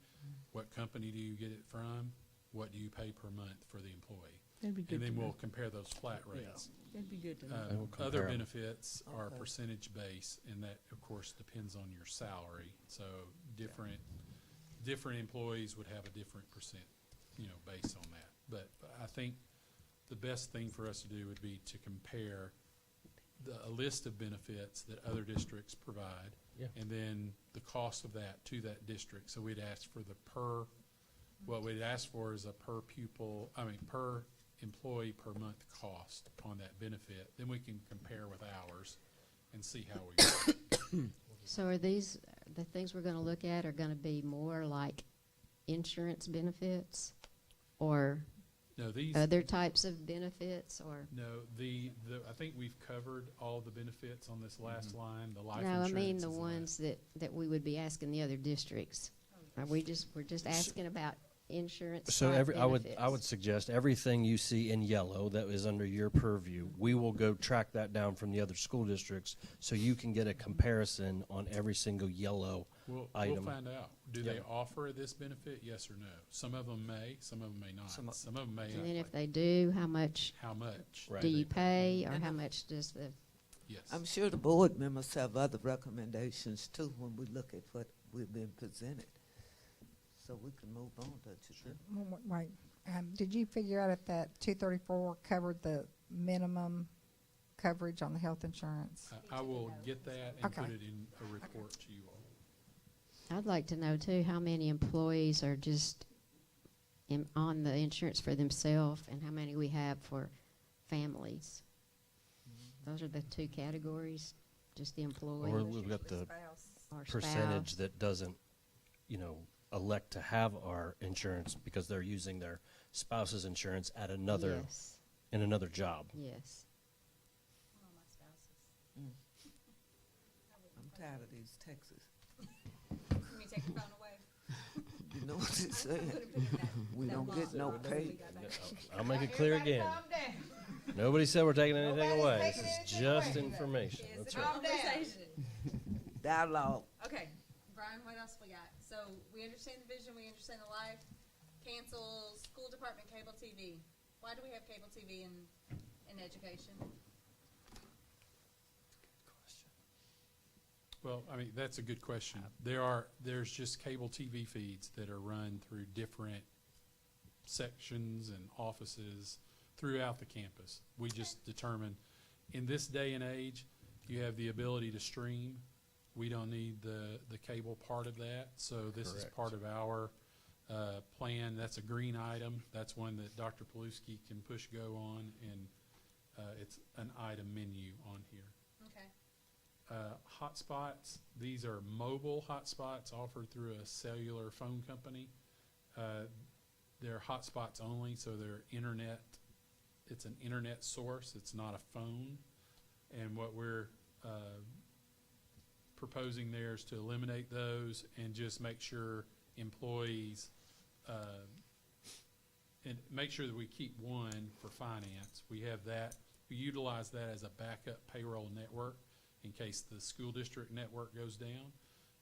What company do you get it from? What do you pay per month for the employee? That'd be good And then to we'll know. compare those flat rates. That'd be good to know. And we'll Other compare 'em. benefits are Okay. percentage based, and that, of course, depends on your salary. So different employees would have a different percent, based on that. But I think the best thing for us to do would be to compare a list of benefits that other districts provide, Yeah. and then the cost of that to that district. So we'd ask for what we'd ask for is a per employee per month cost on that benefit. Then we can compare with ours and see how we go. So are these, the things we're going to look at are going to be more like insurance benefits or No, these. other types of benefits or? No, I think we've covered all the benefits on this last line, the life No, insurance. I mean the is ones that we would be asking the other districts. We're just asking about insurance So type I would benefits. suggest everything you see in yellow that is under your purview, we will go track that down from the other school districts so you can get a comparison on every single yellow We'll item. find out. Do Yeah. they offer this benefit? Yes or no? Some of them may, some of them may not. Some Some of them may. And then if they do, how much How much? Right. do you pay, or And how if- much does the, Yes. I'm sure the board members have other recommendations too when we look at what we've been presented. So we can move on, don't you think? Wait, did you figure out if that 234 covered the minimum coverage on the health insurance? I will get that and Okay. put it in a report to you all. I'd like to know too, how many employees are just on the insurance for themselves, and how many we have for families. Those are the two categories, just the employee Or we've got the or percentage spouse. that doesn't, elect to have our insurance because they're using their spouse's insurance at another, Yes, in another job. yes. All my spouses. I'm tired of these texts. Can we take the phone away? You know what they're saying? We don't get no pay. I'll make it clear again. Nobody said we're taking anything away. This is just information. That's right. Calm down. Dialogue. Okay, Brian, what else we got? So we understand the vision, we understand the life. Cancel school department cable TV. Why do we have cable TV in education? Well, I mean, that's a good question. There's just cable TV feeds that are run through different sections and offices throughout the campus. We just determine, in this day and age, you have the ability to stream. We don't need the cable part of that, so this is Correct. part of our plan. That's a green item. That's one that Dr. Paluski can push go on, and it's an item menu on here. Okay. Hotspots, these are mobile hotspots offered through a cellular phone company. They're hotspots only, so they're internet. It's an internet source. It's not a phone. And what we're proposing there is to eliminate those and just make sure employees and make sure that we keep one for finance. We have that. We utilize that as a backup payroll network in case the school district network goes down.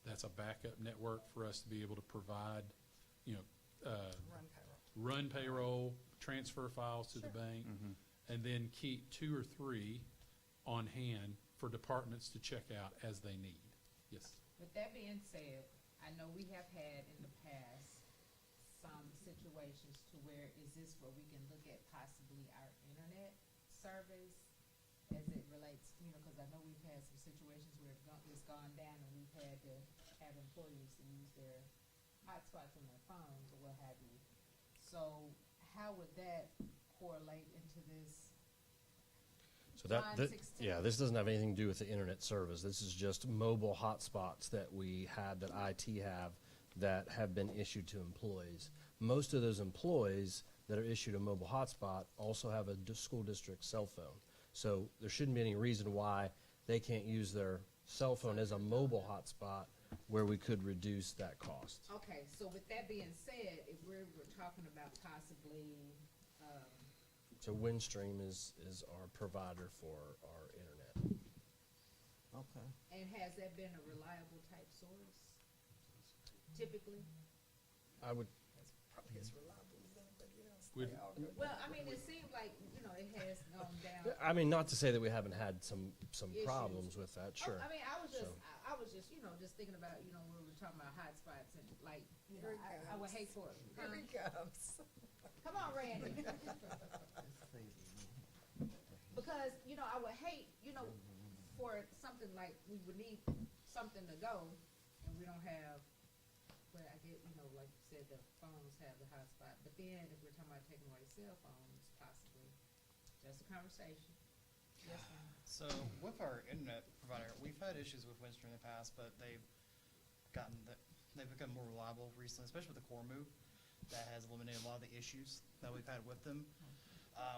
That's a backup network for us to be able to provide, run payroll, transfer files to the bank, and then keep 2 or 3 on hand for departments to check out as they need. Yes. With that being said, I know we have had in the past some situations to where is this where we can look at possibly our internet service as it relates, because I know we've had some situations where it's gone down and we've had to have employees to use their hotspots on their phones or what have you. So how would that correlate into this? So Line that 16. yeah, this doesn't have anything to do with the internet service. This is just mobile hotspots that we had, that IT have, that have been issued to employees. Most of those employees that are issued a mobile hotspot also have a school district cell phone. So there shouldn't be any reason why they can't use their cell phone as a mobile hotspot where we could reduce that cost. Okay, so with that being said, if we're talking about possibly, So Windstream is our provider for our internet. Okay. and has that been a reliable type source typically? I would, Probably as reliable as anybody else. Would- They all go Well, down. I mean, it seemed like, it has gone down. I mean, not to say that we haven't had some Issues. problems with that, sure. I mean, I was just, So- I was just, just thinking about, when we were talking about hotspots and like, Here he I would comes. hate for it. Here he comes. Come on, Randy. Because, I would hate, for something like, we would need something to go, and we don't have, but I get, like you said, the phones have the hotspot, but then if we're talking about taking away cell phones, possibly, just a conversation. Yes, ma'am. So with our internet provider, we've had issues with Windstream in the past, but they've become more reliable recently, especially with the core move. That has eliminated a lot of the issues that we've had with them.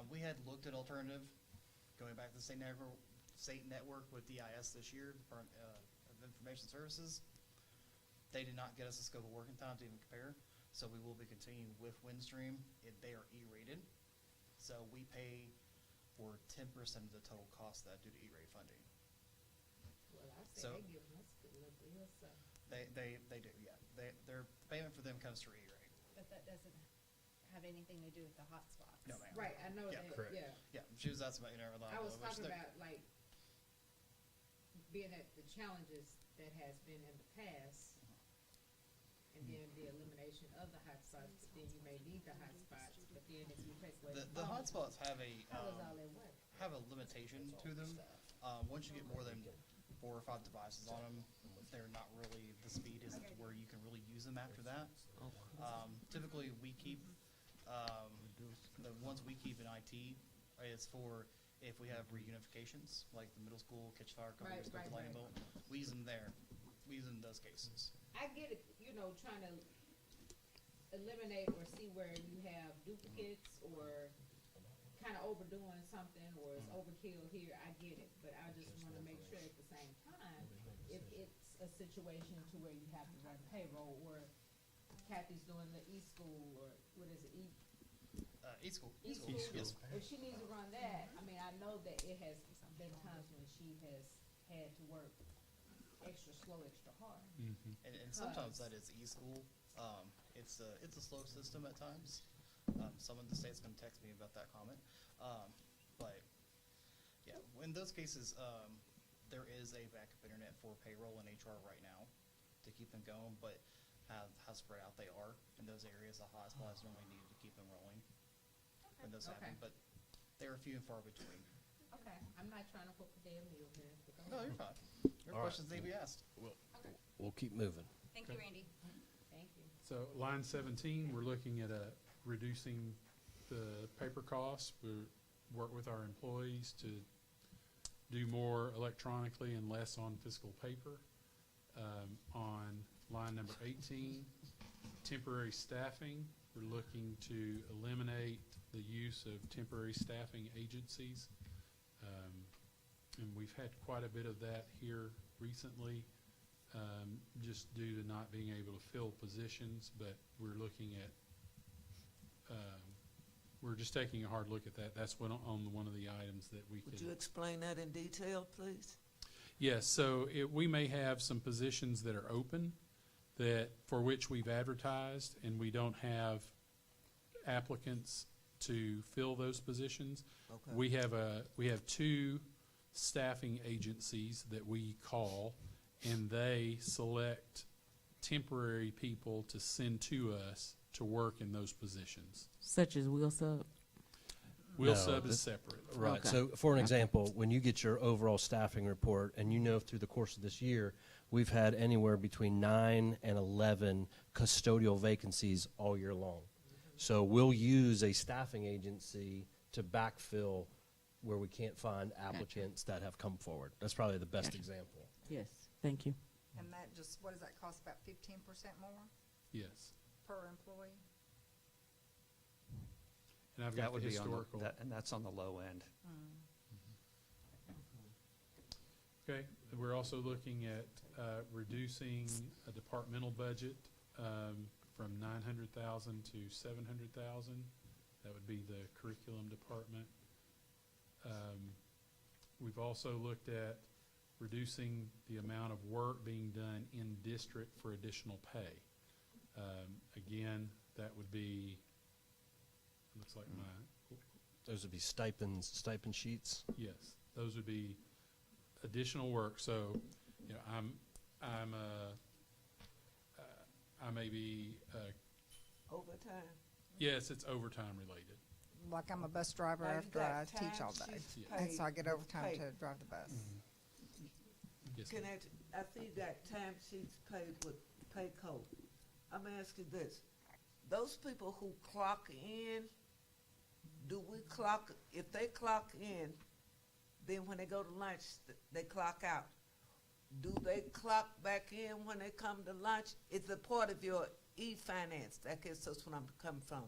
We had looked at alternative, going back to the state network with DIS this year, Department of Information Services. They did not get us a scope of work in time to even compare. So we will be continuing with Windstream. They are E-rated. So we pay for 10% of the total cost of that due to E-rate funding. Well, I So- say they give us a good little deal, so, They do, yeah. Their payment for them comes through E-rate. But that doesn't have anything to do with the hotspots. No, ma'am. right, I know Yeah, that, correct. yeah. Yeah, she was asking about, I was reliability. which talking they're- about, like, being at the challenges that has been in the past, and then the elimination of the hotspots, but then you may need the hotspots, but then if you take away The phone, hotspots have how does all that work? have a limitation to them. Once you get more than 4 or 5 devices on them, they're not really, the speed isn't to where you can really use them after that. Typically, we keep, the ones we keep in IT is for if we have reunifications, like the middle school, catch fire, couple Right, years ago, right, the lightning right. bolt. We use them there. We use them in those cases. I get it, trying to eliminate or see where you have duplicates or kind of overdoing something or it's overkill here, I get it. But I just want to make sure at the same time, if it's a situation to where you have to run payroll or Kathy's doing the e-school or what is it, E-school. e-school, Yes. if she needs to run that, I mean, I know that it has been times when she has had to work extra slow, extra hard. And sometimes that is e-school. It's a slow system at times. Someone in the state's going to text me about that comment. But yeah, in those cases, there is a backup internet for payroll and HR right now to keep them going, but how spread out they are in those areas, the hotspots normally needed to keep them rolling when those happen, Okay. but they're few and far between. Okay, I'm not trying to hook a damn meal here. but go No, ahead. you're fine. Your All right. questions need to be asked. We'll keep moving. Thank you, Randy. Thank you. So line 17, we're looking at reducing the paper costs. We work with our employees to do more electronically and less on physical paper. On line number 18, temporary staffing, we're looking to eliminate the use of temporary staffing agencies. And we've had quite a bit of that here recently, just due to not being able to fill positions, but we're looking at, we're just taking a hard look at that. That's on one of the items that we Would could. you explain that in detail, please? Yes, so we may have some positions that are open that, for which we've advertised, and we don't have applicants to fill those positions. Okay. We have 2 staffing agencies that we call, and they select temporary people to send to us to work in those positions. Such as Will Sub. Will No, Sub that- is separate. Right. Okay. So, for an example, when you get your overall staffing report, and you know through the course of this year, we've had anywhere between 9 and 11 custodial vacancies all year long. So we'll use a staffing agency to backfill where we can't find applicants that have come forward. That's probably the best Gotcha. example. Yes, thank you. And that just, what does that cost, about 15% more Yes. per employee? And I've That got the would be on historical. and that's on the low end. Okay, and we're also looking at reducing a departmental budget from 900,000 to 700,000. That would be the curriculum department. We've also looked at reducing the amount of work being done in district for additional pay. Again, that would be, looks like my, Those would be stipend sheets. yes, those would be additional work. So, I may be, Overtime? yes, it's overtime related. Like I'm a bus driver Now, you after got I teach all day. timesheets Yeah. And so I paid get with overtime pay. to drive the bus. Yes, Can ma'am. I see you got time sheets paid with pay code. I'm gonna ask you this. Those people who clock in, do we clock, if they clock in, then when they go to lunch, they clock out? Do they clock back in when they come to lunch? It's a part of your e-finance. I guess that's what I'm coming from.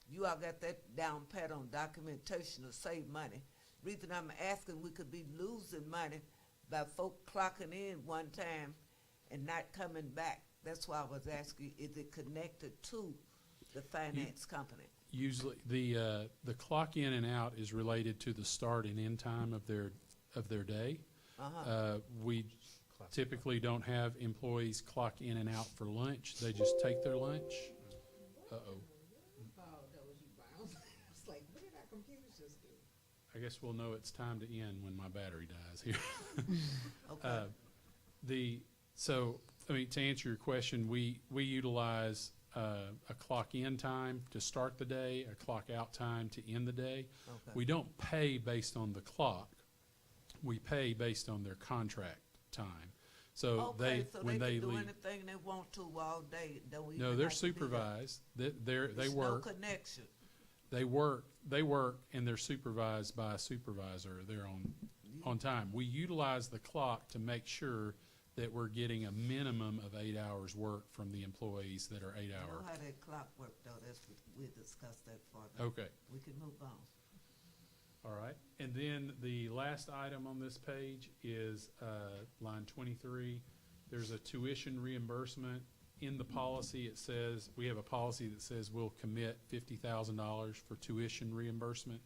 You all got that down pat on documentation to save money. Reason I'm asking, we could be losing money by folk clocking in one time and not coming back That's why I was asking, is it connected to the finance company? Usually, the clock in and out is related to the start and end time of their day. We typically don't have employees clock in and out for lunch. They just take their lunch. Uh-oh. Oh, that was you, Brown. It's like, what did our computers just do? I guess we'll know it's time to end when my battery dies here. Okay. So, I mean, to answer your question, we utilize a clock in time to start the day, a clock out time to end the day. Okay. We don't pay based on the clock. We pay based on their contract time. So Okay, so when they they can do leave, anything they want to all day. Don't even no, they're have to be there. supervised. They There's work. no connection. They work, and they're supervised by a supervisor. They're on time. We utilize the clock to make sure that we're getting a minimum of 8 hours work from the employees that are 8 I hour. know how that clock worked though. We'll discuss that further. Okay, We can move on. all right. And then the last item on this page is line 23. There's a tuition reimbursement. In the policy, it says, we have a policy that says we'll commit $50,000 for tuition reimbursement.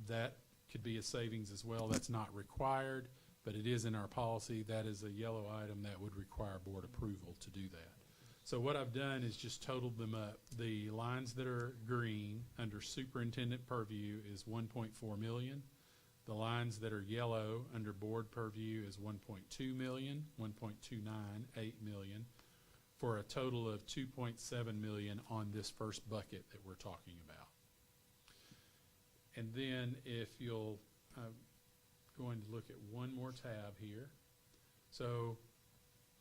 That could be a savings as well. That's not required, but it is in our policy. That is a yellow item that would require board approval to do that. So what I've done is just totaled them up. The lines that are green under superintendent purview is 1.4 million. The lines that are yellow under board purview is 1.2 million, 1.298 million, for a total of 2.7 million on this first bucket that we're talking about. And then if you'll, going to look at one more tab here. So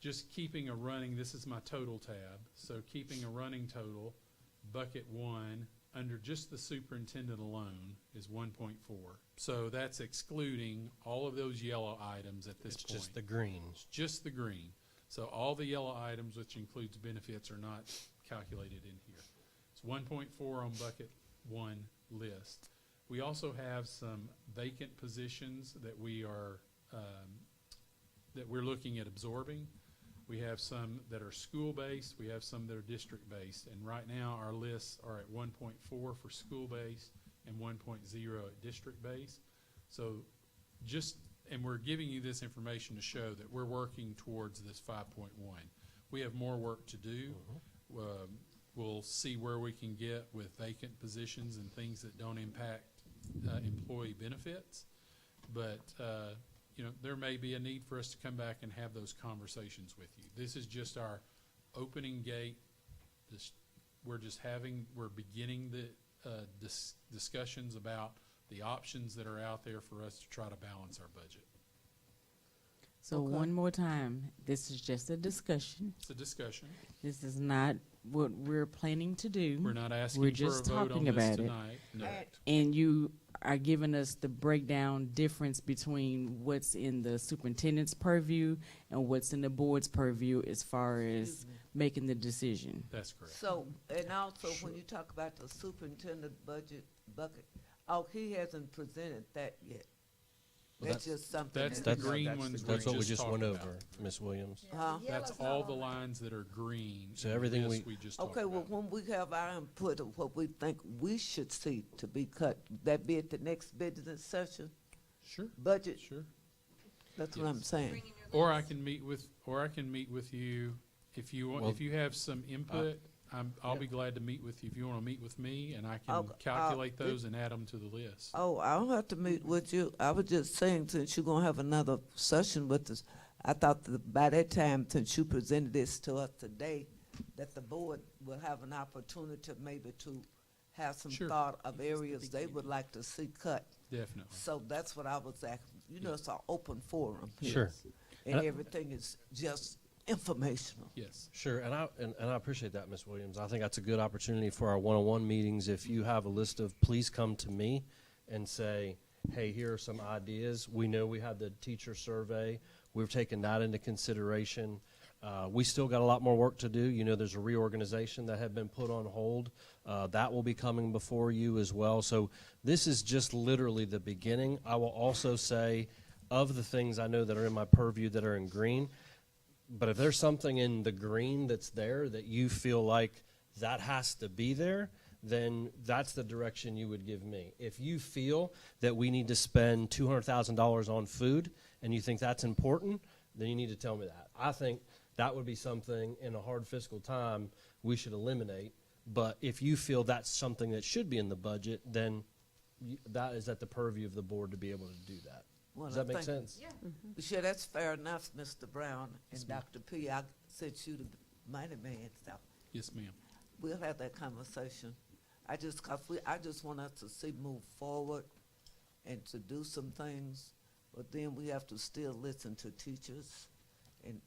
just keeping a running, this is my total tab. So keeping a running total, bucket 1, under just the superintendent alone is 1.4. So that's excluding all of those yellow items at this point. It's just the green. It's just the green. So all the yellow items, which includes benefits, are not calculated in here. It's 1.4 on bucket 1 list. We also have some vacant positions that we're looking at absorbing. We have some that are school-based. We have some that are district-based. And right now, our lists are at 1.4 for school-based and 1.0 at district-based. So and we're giving you this information to show that we're working towards this 5.1. We have more work to do. We'll see where we can get with vacant positions and things that don't impact employee benefits. But there may be a need for us to come back and have those conversations with you. This is just our opening gate. We're beginning the discussions about the options that are out there for us to try to balance our budget. So one more time, this is just a discussion. It's a discussion. This is not what we're planning to do. We're not asking We're for just a vote on talking this about it. tonight. No. And you are giving us the breakdown difference between what's in the superintendent's purview and what's in the board's purview as far as making the decision. That's correct. So, and also when you talk about the superintendent budget bucket, he hasn't presented that yet. Well, That's just something. That's that- the green ones That's what we just went talked over, about. Ms. Williams. Huh? That's all the lines that are green. So in everything this we- just talked Okay, well, about. when we have our input of what we think we should see to be cut, that be at the next business session, Sure, budget, sure. that's what I'm Yes. saying. Bring in your Or I list. can meet with you if you want. Well, If you have some input, I'll be glad to meet with you. If you want to meet with me, and I can Okay, calculate those and add them to the list. Oh, I don't have to meet with you. I was just saying, since you're gonna have another session with us, I thought that by that time, since you presented this to us today, that the board will have an opportunity maybe to have some Sure. thought of areas they would like to see cut. Definitely. So that's what I was asking. It's an open forum here. Sure. And And everything is just informational. Yes. Sure, and I appreciate that, Ms. Williams. I think that's a good opportunity for our one-on-one meetings. If you have a list of, please come to me and say, hey, here are some ideas. We know we had the teacher survey. We've taken that into consideration. We still got a lot more work to do. There's a reorganization that had been put on hold. That will be coming before you as well. So this is just literally the beginning. I will also say, of the things I know that are in my purview that are in green, But if there's something in the green that's there that you feel like that has to be there, then that's the direction you would give me. If you feel that we need to spend $200,000 on food and you think that's important, then you need to tell me that. I think that would be something in a hard fiscal time we should eliminate. But if you feel that's something that should be in the budget, then that is at the purview of the board to be able to do that. Well, Does that I make think- sense? Yeah. Sure, that's fair enough, Mr. Brown and Yes, ma'am. Dr. P. I sent you the money man stuff. Yes, ma'am. We'll have that conversation. I just want us to see move forward and to do some things, but then we have to still listen to teachers, and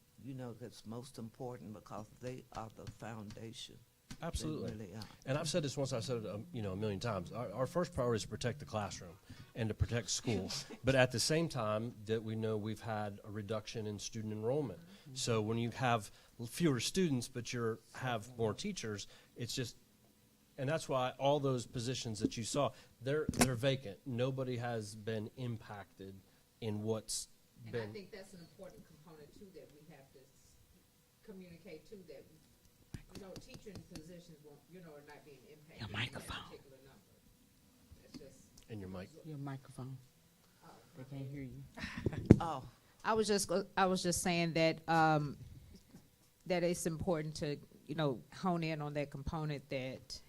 that's most important because they are the foundation. Absolutely. They really are. And I've said this once, I've said it a million times. Our first priority is to protect the classroom and to protect school. But at the same time, that we know we've had a reduction in student enrollment. So when you have fewer students, but you have more teachers, it's just, and that's why all those positions that you saw, they're vacant. Nobody has been impacted in what's And been. I think that's an important component too, that we have to communicate too, that, teaching positions won't, are not being impacted. Your in that microphone. particular number. That's just. In your mic. Your microphone. They can't hear you. Oh, I was just saying that, that it's important to, hone in on that component that,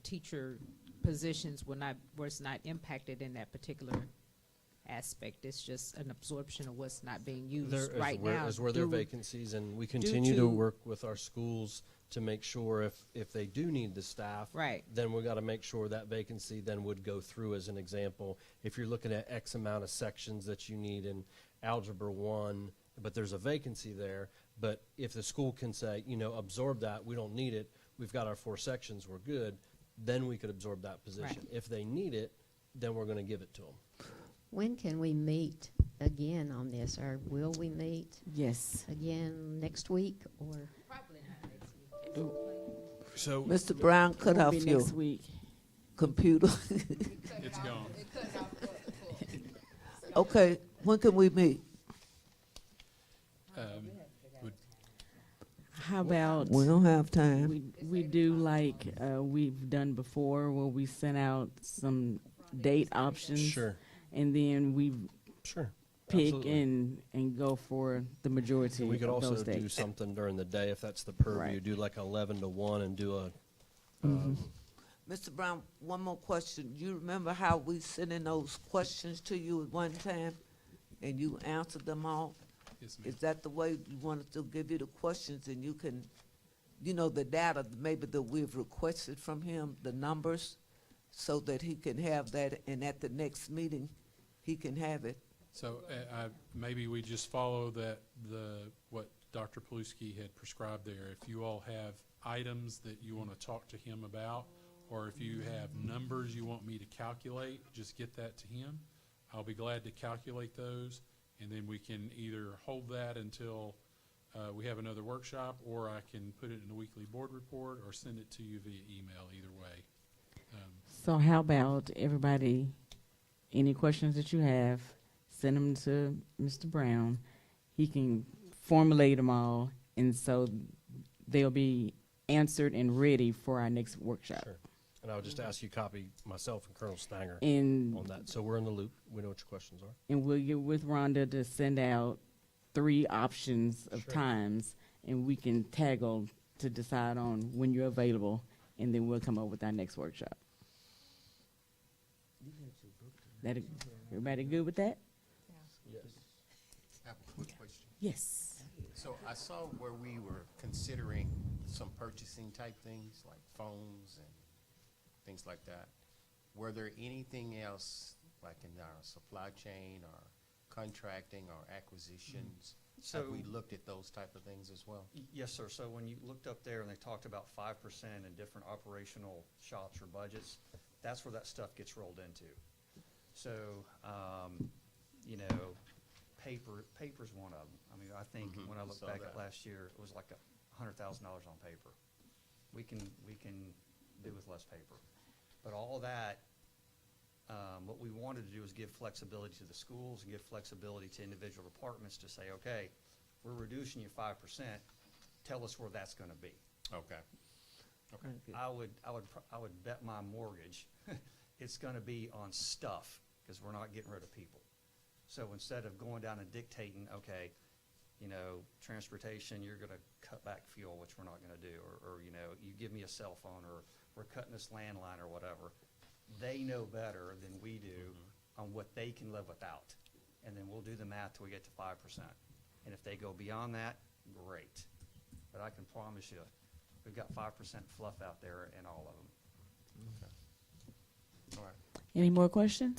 teacher positions was not impacted in that particular aspect. It's just an absorption of what's not being used right now. Is where there are due- vacancies, and we continue to work with our schools to make sure if they do need the staff, Right. then we got to make sure that vacancy then would go through. As an example, if you're looking at X amount of sections that you need in Algebra 1, but there's a vacancy there, but if the school can say, absorb that, we don't need it, we've got our 4 sections, we're good, then we could absorb that position. Right. If they need it, then we're going to give it to them. When can we meet again on this, or will we meet Yes. again next week, or? Probably not next week. So Mr. Brown, cut It'll off be your next week. computer. It's gone. Okay, when can we meet? Would How about We don't have time. we do like we've done before, where we sent out some date options, Sure. and then we Sure. pick Absolutely. and go for the majority We could of also those do dates. something during the day if that's the purview. Right. Do like 11 to 1 and do a. Mr. Brown, one more question. You remember how we sent in those questions to you at one time, and you answered them all? yes, ma'am. Is that the way you want us to give you the questions, and you can, the data maybe that we've requested from him, the numbers, so that he can have that, and at the next meeting, he can have it? So maybe we just follow what Dr. Paluski had prescribed there. If you all have items that you want to talk to him about, or if you have numbers you want me to calculate, just get that to him. I'll be glad to calculate those, and then we can either hold that until we have another workshop, or I can put it in a weekly board report or send it to you via email, either way. So how about everybody, any questions that you have, send them to Mr. Brown. He can formulate them all, and so they'll be answered and ready for our next workshop. Sure. And I would just ask you copy myself and Colonel Stanger And on that, so we're in the loop. We know what your questions are. and we'll get with Rhonda to send out 3 options of Sure. times, and we can taggle to decide on when you're available, and then we'll come up with our next workshop. Everybody good with that? Yes. I have a quick question. Yes. So I saw where we were considering some purchasing type things like phones and things like that. Were there anything else like in our supply chain or contracting or acquisitions? So- Have we looked at those type of things as well? Yes, sir. So when you looked up there and they talked about 5% in different operational shops or budgets, that's where that stuff gets rolled into. So, paper's one of them. I mean, I think Mhm, when I look saw back that. at last year, it was like $100,000 on paper. We can do with less paper. But all of that, what we wanted to do is give flexibility to the schools and give flexibility to individual departments to say, okay, we're reducing you 5%, tell us where that's gonna be. Okay. Okay. I would bet my mortgage, it's gonna be on stuff, because we're not getting rid of people. So instead of going down and dictating, okay, you know, transportation, you're gonna cut back fuel, which we're not gonna do, or, you know, you give me a cell phone, or we're cutting this landline or whatever. They know better than we do on what they can live without. And then we'll do the math till we get to 5%. And if they go beyond that, great. But I can promise you, we've got 5% fluff out there in all of them. All right. Any more questions?